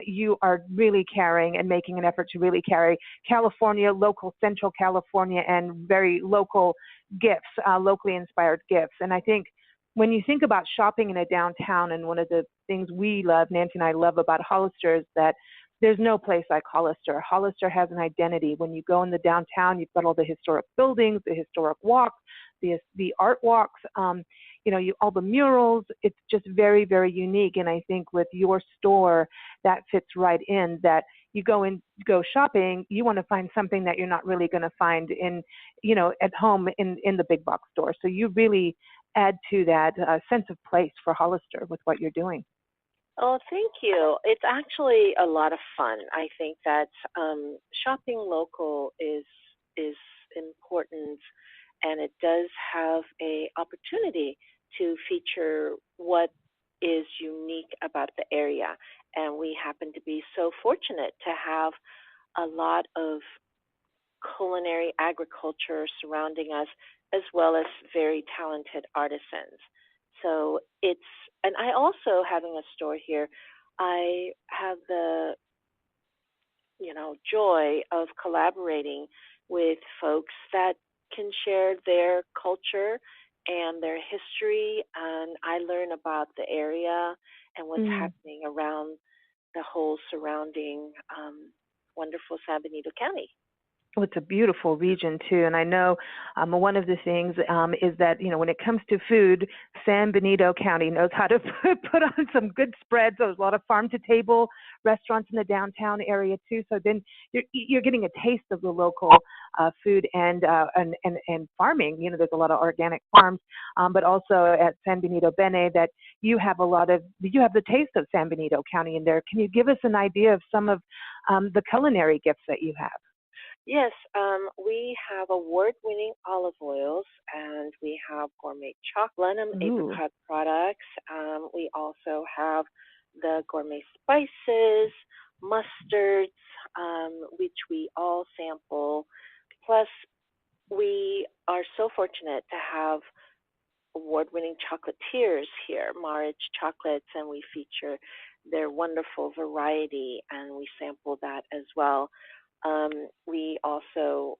you are really carrying and making an effort to really carry California, local Central California, and very local gifts, locally inspired gifts. And I think when you think about shopping in a downtown, and one of the things we love, Nancy and I love about Hollister, is that there's no place like Hollister. Hollister has an identity. When you go in the downtown, you've got all the historic buildings, the historic walks, the art walks, all the murals. It's just very, very unique. And I think with your store, that fits right in, that you go shopping, you want to find something that you're not really going to find in, at home in the big box store. So you really add to that sense of place for Hollister with what you're doing.
Oh, thank you. It's actually a lot of fun. I think that shopping local is important, and it does have a opportunity to feature what is unique about the area. And we happen to be so fortunate to have a lot of culinary agriculture surrounding us, as well as very talented artisans. So and I also, having a store here, I have the, joy of collaborating with folks that can share their culture and their history, and I learn about the area and what's happening around the whole surrounding wonderful San Benito County.
Well, it's a beautiful region, too. And I know one of the things is that, when it comes to food, San Benito County knows how to put on some good spreads. There's a lot of farm-to-table restaurants in the downtown area, too. So then you're getting a taste of the local food and farming. There's a lot of organic farms, but also at San Benito-Bene that you have the taste of San Benito County in there. Can you give us an idea of some of the culinary gifts that you have?
Yes, we have award-winning olive oils, and we have gourmet chocolate and apricot products. We also have the gourmet spices, mustards, which we all sample. Plus, we are so fortunate to have award-winning chocolatiers here, Marich Chocolates, and we feature their wonderful variety, and we sample that as well. We also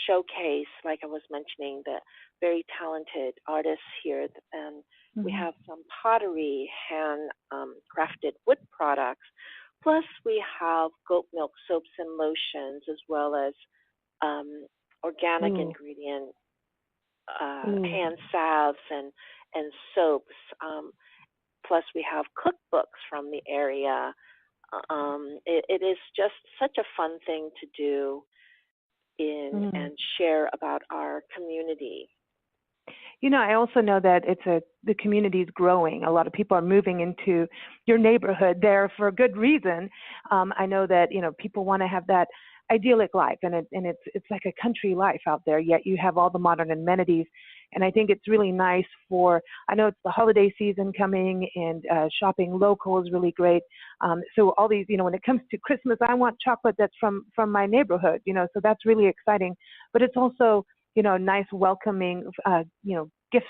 showcase, like I was mentioning, the very talented artists here, and we have some pottery, hand-crafted wood products. Plus, we have goat milk soaps and lotions, as well as organic ingredient hand salves and soaps. Plus, we have cookbooks from the area. It is just such a fun thing to do and share about our community.
I also know that the community is growing. A lot of people are moving into your neighborhood there for a good reason. I know that people want to have that idyllic life, and it's like a country life out there. Yet you have all the modern amenities. And I think it's really nice for, I know it's the holiday season coming, and shopping local is really great. So all these, when it comes to Christmas, I want chocolate that's from my neighborhood, so that's really exciting. But it's also, nice welcoming, gifts,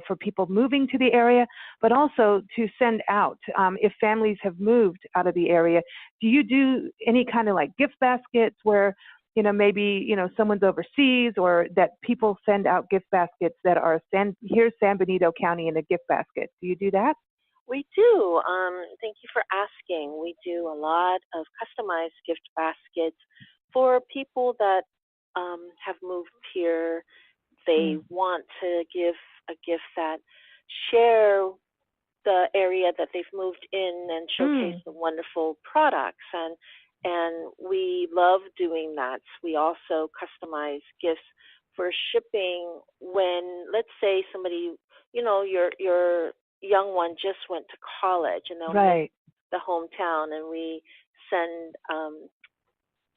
for people moving to the area, but also to send out, if families have moved out of the area. Do you do any kind of like gift baskets where, maybe, someone's overseas, or that people send out gift baskets that are here's San Benito County in a gift basket? Do you do that?
We do. Thank you for asking. We do a lot of customized gift baskets for people that have moved here. They want to give a gift that share the area that they've moved in and showcase the wonderful products, and we love doing that. We also customize gifts for shipping when, let's say, somebody, your young one just went to college and they'll miss the hometown, and we send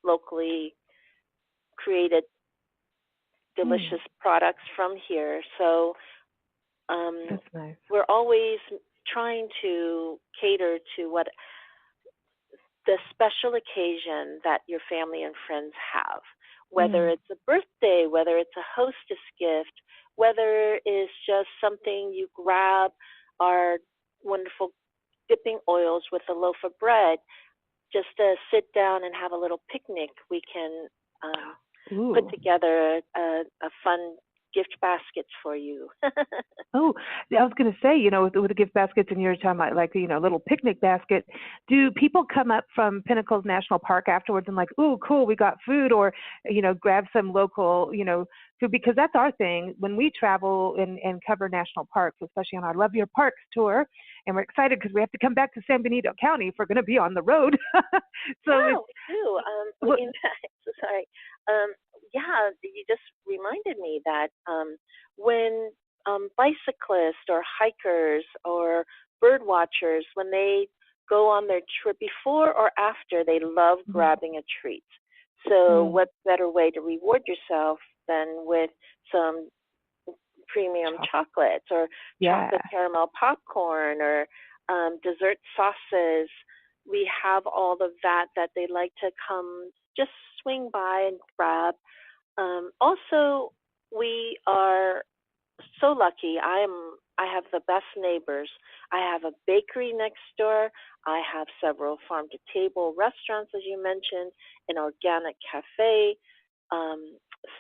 locally created delicious products from here. So
that's nice.
We're always trying to cater to what the special occasion that your family and friends have, whether it's a birthday, whether it's a hostess gift, whether it's just something you grab our wonderful dipping oils with a loaf of bread, just to sit down and have a little picnic. We can put together a fun gift baskets for you.
Oh, I was going to say, with the gift baskets, and you're talking about like, little picnic basket. Do people come up from Pinnacles National Park afterwards and like, ooh, cool, we got food, or, grab some local, food? Because that's our thing when we travel and cover national parks, especially on our Love Your Parks tour. And we're excited because we have to come back to San Benito County if we're going to be on the road. So
yeah, we do. Sorry. Yeah, you just reminded me that when bicyclists or hikers or bird watchers, when they go on their trip, before or after, they love grabbing a treat. So what better way to reward yourself than with some premium chocolates or chocolate caramel popcorn or dessert sauces. We have all of that they like to come just swing by and grab. Also, we are so lucky. I have the best neighbors. I have a bakery next door. I have several farm-to-table restaurants, as you mentioned, an organic cafe,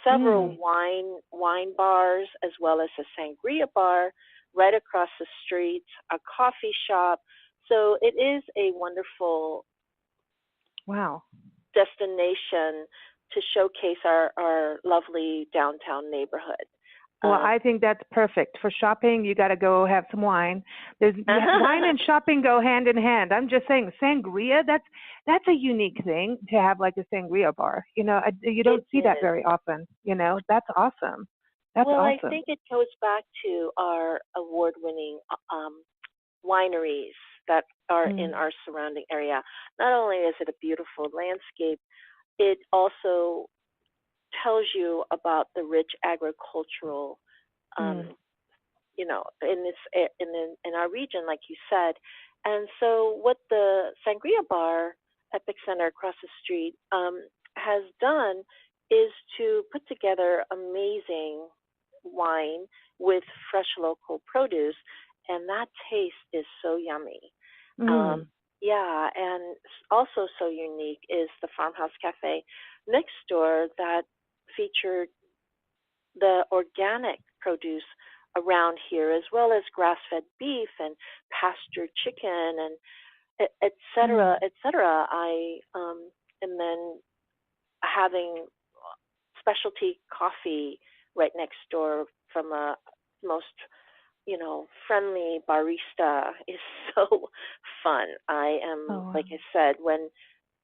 several wine bars, as well as a sangria bar right across the street, a coffee shop. So it is a wonderful destination to showcase our lovely downtown neighborhood.
Well, I think that's perfect. For shopping, you got to go have some wine. Wine and shopping go hand in hand. I'm just saying, sangria, that's a unique thing to have, like a sangria bar. You don't see that very often. That's awesome. That's awesome.
I think it goes back to our award-winning wineries that are in our surrounding area. Not only is it a beautiful landscape, it also tells you about the rich agricultural, in our region, like you said. And so, what the Sangria Bar Epic Center across the street has done is to put together amazing wine with fresh local produce, and that taste is so yummy. And also so unique is the Farmhouse Cafe next door that featured the organic produce around here, as well as grass-fed beef and pastured chicken and et cetera, et cetera. And then having specialty coffee right next door from a most friendly barista is so fun. I am, like I said, when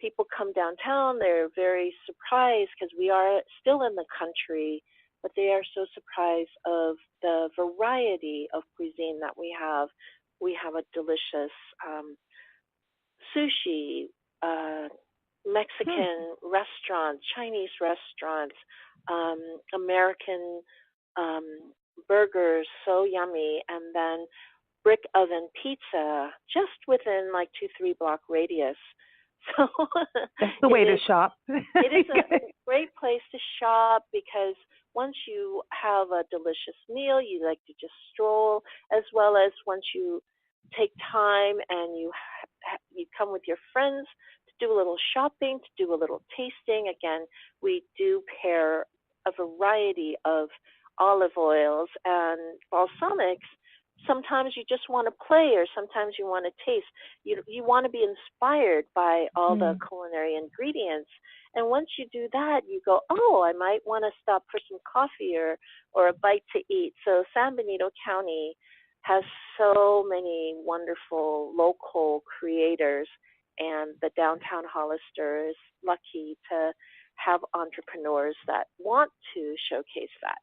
people come downtown, they're very surprised because we are still in the country, but they are so surprised of the variety of cuisine that we have. We have a delicious sushi, Mexican restaurants, Chinese restaurants, American burgers so yummy, and then brick oven pizza just within like 2-3 block radius. So
that's the way to shop.
It is a great place to shop because once you have a delicious meal, you like to just stroll, as well as once you take time and you come with your friends to do a little shopping, to do a little tasting. Again, we do pair a variety of olive oils and balsamics. Sometimes you just want to play, or sometimes you want to taste. You want to be inspired by all the culinary ingredients. And once you do that, you go, oh, I might want to stop for some coffee or a bite to eat. So San Benito County has so many wonderful local creators, and the downtown Hollister is lucky to have entrepreneurs that want to showcase that.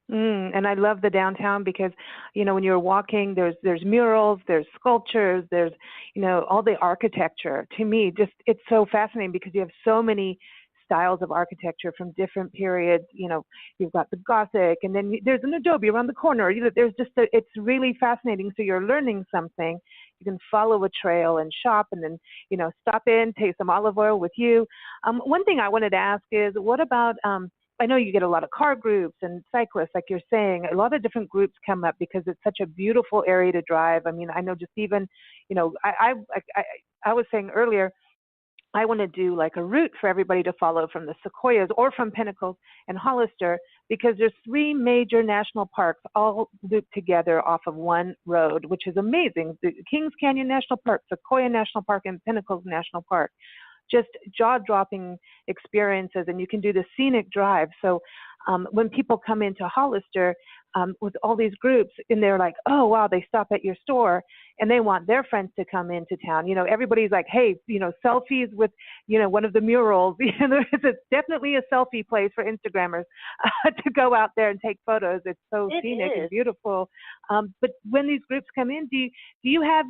And I love the downtown because, when you're walking, there's murals, there's sculptures, there's, all the architecture. To me, just it's so fascinating because you have so many styles of architecture from different periods. You've got the Gothic, and then there's an adobe around the corner. There's just it's really fascinating. So you're learning something. You can follow a trail and shop, and then stop in, taste some olive oil with you. One thing I wanted to ask is, what about I know you get a lot of car groups and cyclists, like you're saying. A lot of different groups come up because it's such a beautiful area to drive. I mean, I know just even, I was saying earlier, I want to do like a route for everybody to follow from the Sequoias or from Pinnacles and Hollister, because there's 3 major national parks all looped together off of one road, which is amazing. The Kings Canyon National Park, Sequoia National Park, and Pinnacles National Park. Just jaw-dropping experiences, and you can do the scenic drive. So when people come into Hollister with all these groups, and they're like, oh, wow, they stop at your store, and they want their friends to come into town. Everybody's like, hey, selfies with, one of the murals. It's definitely a selfie place for Instagrammers to go out there and take photos. It's so scenic and beautiful. But when these groups come in, do you have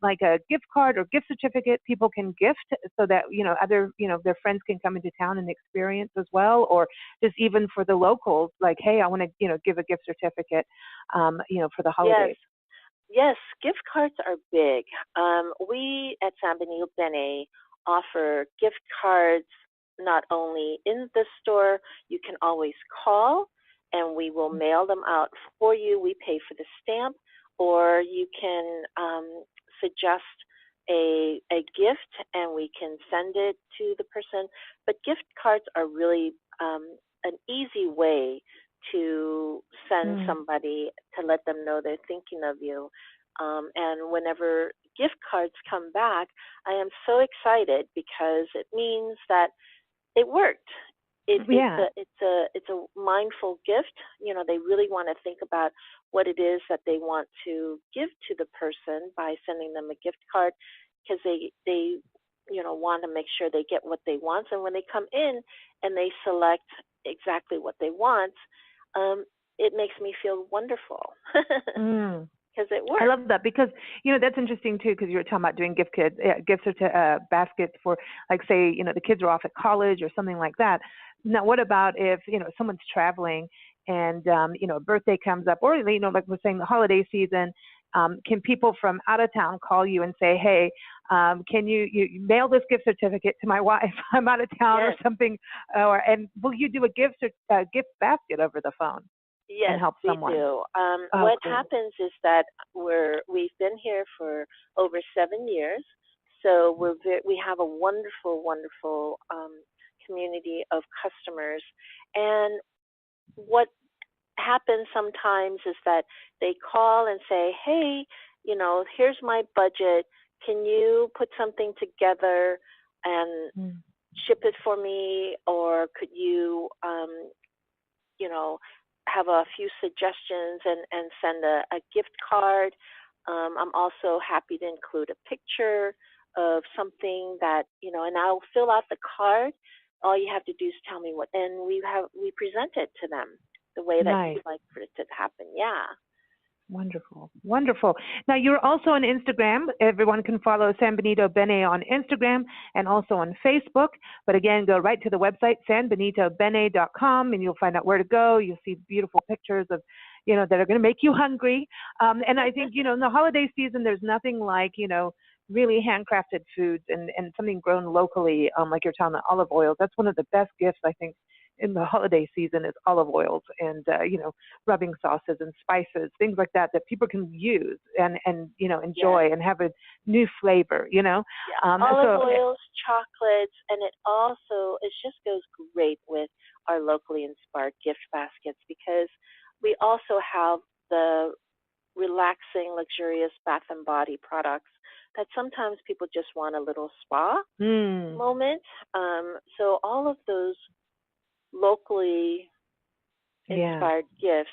like a gift card or gift certificate people can gift so that, other, their friends can come into town and experience as well? Or just even for the locals, like, hey, I want to, give a gift certificate, for the holidays.
Yes, gift cards are big. We at san-benito-bene offer gift cards not only in the store. You can always call, and we will mail them out for you. We pay for the stamp, or you can suggest a gift, and we can send it to the person. But gift cards are really an easy way to send somebody, to let them know they're thinking of you. And whenever gift cards come back, I am so excited because it means that it worked. It's a mindful gift. They really want to think about what it is that they want to give to the person by sending them a gift card, because they want to make sure they get what they want. And when they come in and they select exactly what they want, it makes me feel wonderful because it works.
I love that because, that's interesting too, because you were talking about doing gifts baskets for, like, say, the kids are off at college or something like that. Now, what about if, someone's traveling and, a birthday comes up, or, like we're saying, the holiday season, can people from out of town call you and say, hey, can you mail this gift certificate to my wife? I'm out of town or something. And will you do a gift basket over the phone?
Yes,
and help someone?
We do. What happens is that we've been here for over 7 years, so we have a wonderful, wonderful community of customers. And what happens sometimes is that they call and say, hey, here's my budget. Can you put something together and ship it for me? Or could you, have a few suggestions and send a gift card? I'm also happy to include a picture of something that, and I'll fill out the card. All you have to do is tell me what, and we present it to them the way that you'd like for it to happen. Yeah.
Wonderful, wonderful. Now you're also on Instagram. Everyone can follow San-Benito-Bene on Instagram and also on Facebook. But again, go right to the website san-benito-bene.com, and you'll find out where to go. You'll see beautiful pictures of, that are going to make you hungry. And I think in the holiday season, there's nothing like really handcrafted foods and something grown locally, like you're telling, the olive oils. That's one of the best gifts I think in the holiday season is olive oils and rubbing sauces and spices, things like that people can use and enjoy and have a new flavor.
Yeah. Olive oils, chocolates, and it just goes great with our locally inspired gift baskets because we also have the relaxing, luxurious bath and body products that sometimes people just want a little spa moment. So all of those locally inspired gifts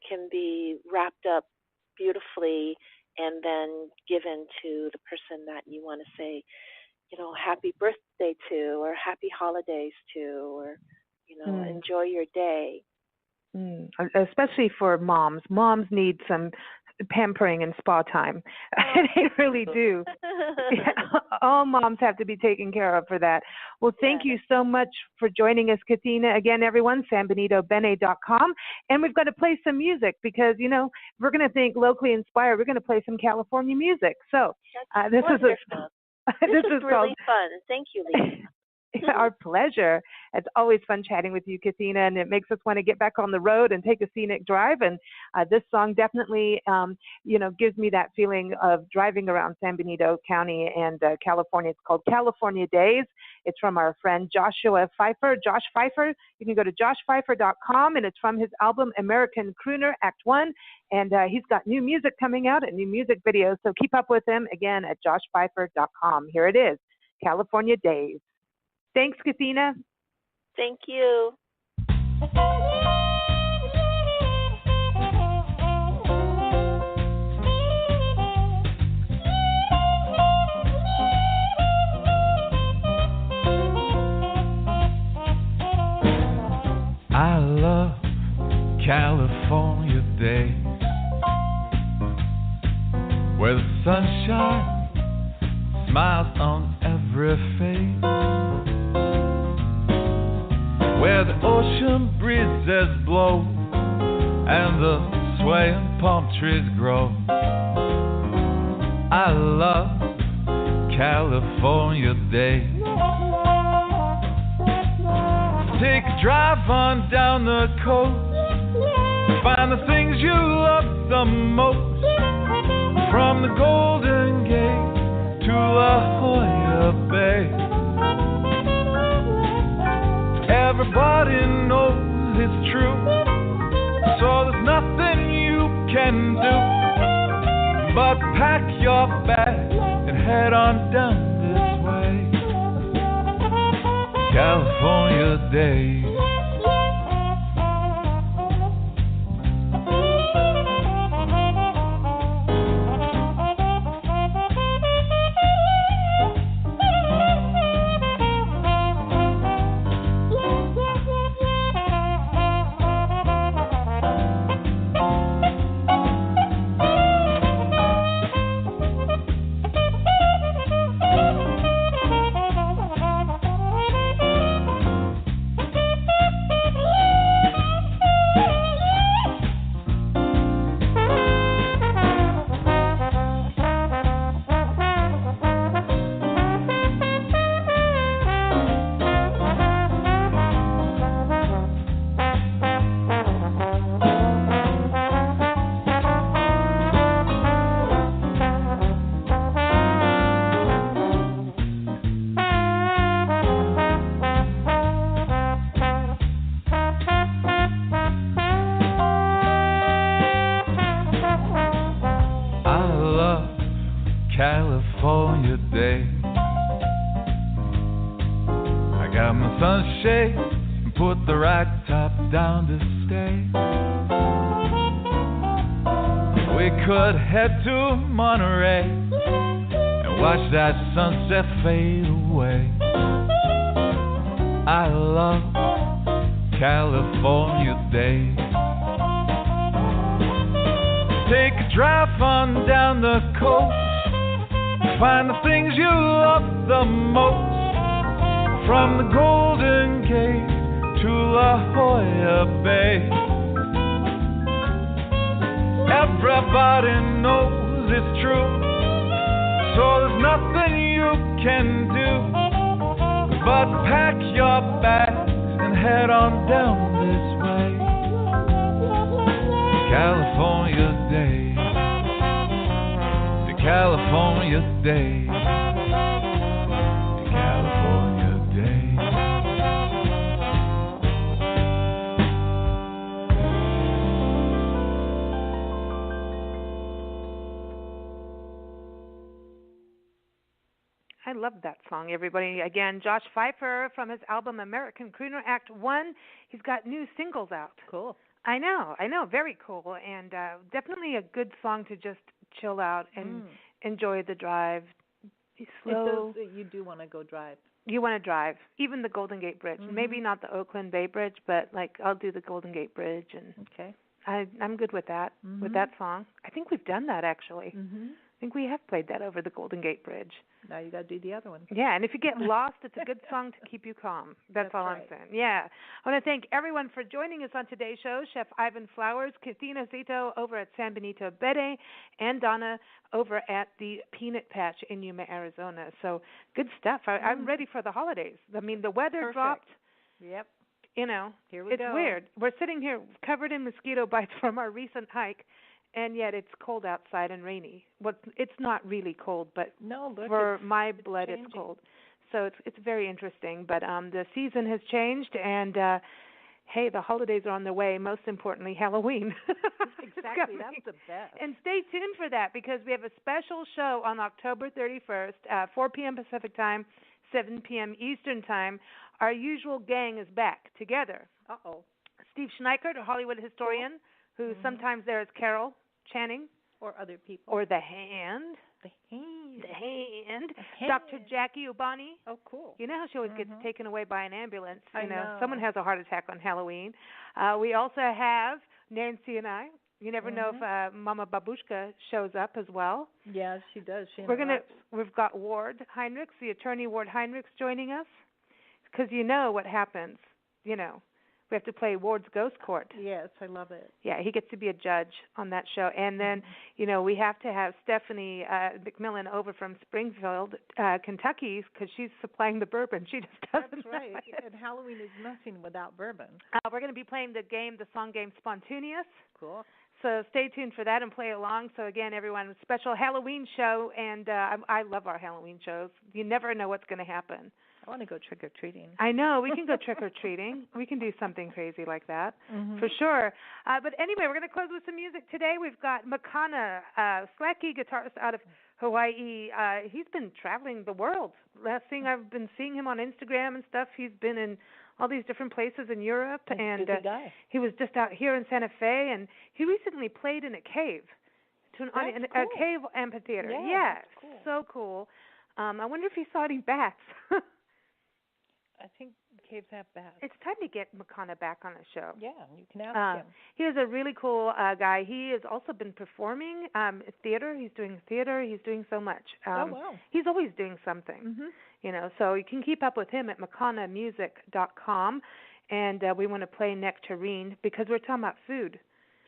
can be wrapped up beautifully and then given to the person that you want to say, happy birthday to, or happy holidays to, or, enjoy your day.
Especially for moms. Moms need some pampering and spa time. They really do. All moms have to be taken care of for that. Well, thank you so much for joining us, Katina. Again, everyone, san-benito-bene.com. And we've got to play some music because, we're going to think locally inspired. We're going to play some California music. So this is
really fun. Thank you, Lisa.
Our pleasure. It's always fun chatting with you, Katina, and it makes us want to get back on the road and take a scenic drive. And this song definitely, gives me that feeling of driving around San Benito County and California. It's called California Days. It's from our friend Joshua Pfeiffer. Josh Pfeiffer. You can go to joshpfeiffer.com, and it's from his album American Crooner Act 1. And he's got new music coming out and new music videos. So keep up with him, again, at joshpfeiffer.com. Here it is, California Days. Thanks, Katina.
Thank you.
I love California days where the sunshine smiles on every face, where the ocean breezes blow and the swaying palm trees grow. I love California days. Take a drive on down the coast, find the things you love the most, from the Golden Gate to La Jolla Bay. Everybody knows it's true, so there's nothing you can do but pack your bags and head on down this way. California Days. California day. I got my sunshade and put the rag top down to stay. We could head to Monterey and watch that sunset fade away. I love California days. drive on down the coast, find the things you love the most, from the Golden Gate to La Jolla Bay. Everybody knows it's true, so there's nothing you can do but pack your bags and head on down this way. California Day, the California Day, the California Day.
I love that song, everybody. Again, Josh Pfeiffer from his album American Crooner Act 1. He's got new singles out.
Cool.
I know. Very cool. And definitely a good song to just chill out and enjoy the drive. Slow.
You do want to go drive.
You want to drive. Even the Golden Gate Bridge. Maybe not the Oakland Bay Bridge, but I'll do the Golden Gate Bridge. And
okay.
I'm good with that, with that song. I think we've done that, actually. I think we have played that over the Golden Gate Bridge.
Now you got to do the other one.
Yeah, and if you get lost, it's a good song to keep you calm. That's all right. I'm saying. Yeah. I want to thank everyone for joining us on today's show. Chef Ivan Flowers, Christina Zito over at San-Benito-Bene, and Donna over at the Peanut Patch in Yuma, Arizona. So good stuff. I'm ready for the holidays. I mean, the weather dropped.
Yep.
You know,
here we
it's
go.
Weird. We're sitting here covered in mosquito bites from our recent hike. And yet it's cold outside and rainy. It's not really cold, but for my blood it's cold. So it's very interesting. But the season has changed, and hey, the holidays are on their way. Most importantly, Halloween.
Exactly, that's the best.
And stay tuned for that, because we have a special show on October 31st, 4 p.m. Pacific time, 7 p.m. Eastern time. Our usual gang is back together. Steve Schneikert, a Hollywood historian, who sometimes there is Carol Channing.
Or other people.
Or The Hand. The Hand. Dr. Jackie Ubani.
Oh, cool.
You know how she always gets taken away by an ambulance.
I know.
Someone has a heart attack on Halloween. We also have Nancy and I. You never know if Mama Babushka shows up as well.
Yeah, she does.
We've got Ward Heinrichs, the attorney Ward Heinrichs, joining us. Because you know what happens. We have to play Ward's Ghost Court.
Yes, I love it.
Yeah, he gets to be a judge on that show. And then, we have to have Stephanie McMillan over from Springfield, Kentucky, because she's supplying the bourbon. She just doesn't
That's right. And Halloween is nothing without bourbon.
We're going to be playing the song game Spontaneous.
Cool.
So stay tuned for that and play along. So, again, everyone, special Halloween show. And I love our Halloween shows. You never know what's going to happen.
I want to go trick-or-treating.
I know. We can go trick-or-treating. We can do something crazy like that, for sure. But anyway, we're going to close with some music today. We've got Makana, slacky guitarist out of Hawaii. He's been traveling the world. Last thing I've been seeing him on Instagram and stuff, he's been in all these different places in Europe.
And
he was just out here in Santa Fe, and he recently played in a cave, a cave amphitheater.
Yeah, cool.
So cool. I wonder if he saw any bats.
I think caves have bats.
It's time to get Makana back on the show.
Yeah, you can ask him.
He is a really cool guy. He has also been performing theater. He's doing theater. He's doing so much.
Wow.
He's always doing something. So you can keep up with him at makanamusic.com. And we want to play Nectarine because we're talking about food.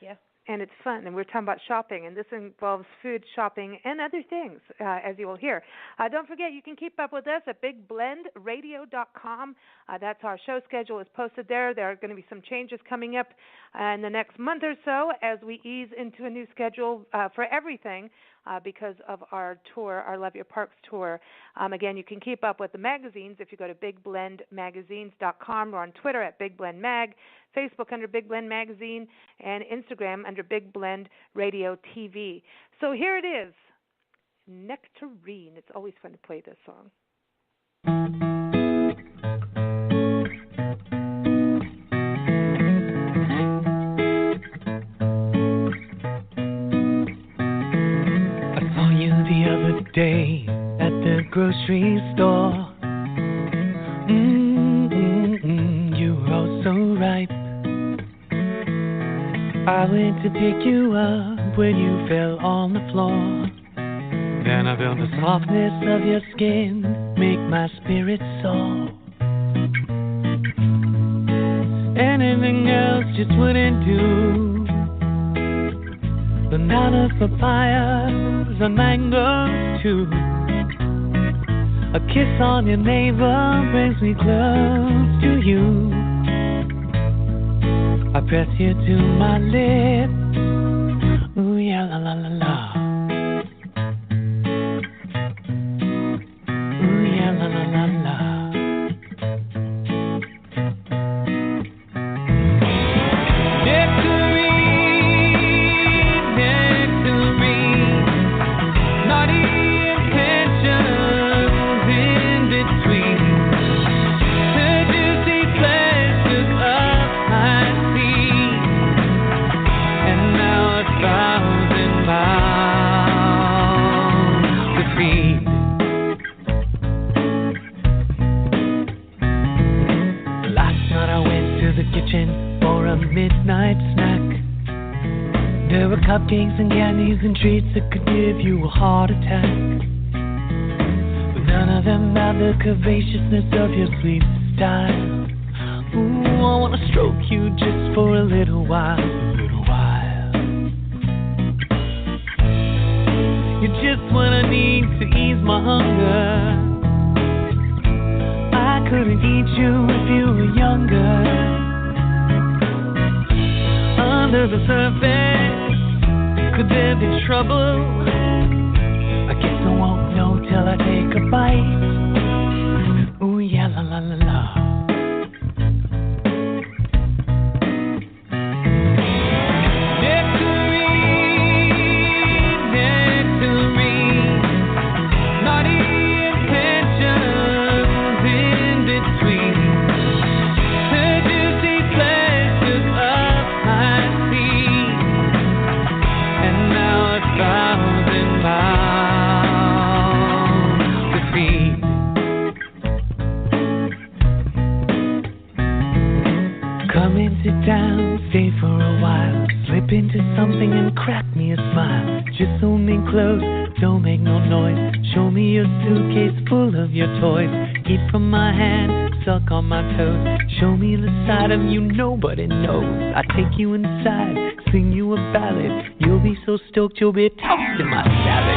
Yeah.
And it's fun, and we're talking about shopping, and this involves food, shopping, and other things, as you will hear. Don't forget, you can keep up with us at bigblendradio.com. That's our show schedule is posted there. There are going to be some changes coming up in the next month or so as we ease into a new schedule for everything because of our tour, our Love Your Parks tour. Again, you can keep up with the magazines if you go to bigblendmagazines.com. We're on Twitter at Big Blend Mag, Facebook under Big Blend Magazine, and Instagram under Big Blend Radio TV. So here it is, Nectarine. It's always fun to play this song.
I saw you the other day at the grocery store. You were all so ripe. I went to pick you up
when you fell on the floor. Then I felt the softness of your skin make my spirit soar. Anything else just wouldn't do. Bananas, papayas, and mangoes too. A kiss on your navel brings me close to you. I press you to my lips. Ooh, yeah, la la la la. Ooh, yeah, la la la la. Midnight snack. There were cupcakes and candies and treats that could give you a heart attack, but none of them had the covaciousness of your sweet style. Ooh, I wanna stroke you just for a little while, You're just what I need to ease my hunger. I couldn't eat you if you were younger. Under the surface, could there be trouble? I guess I won't know till I take a bite. Ooh, yeah, la la la la. Sit down, stay for a while, slip into something and crack me a smile. Just hold me close, don't make no noise. Show me your suitcase full of your toys. Eat from my hand, suck on my toes. Show me the side of you nobody knows. I take you inside, sing you a ballad. You'll be so stoked you'll be tossed in my salad.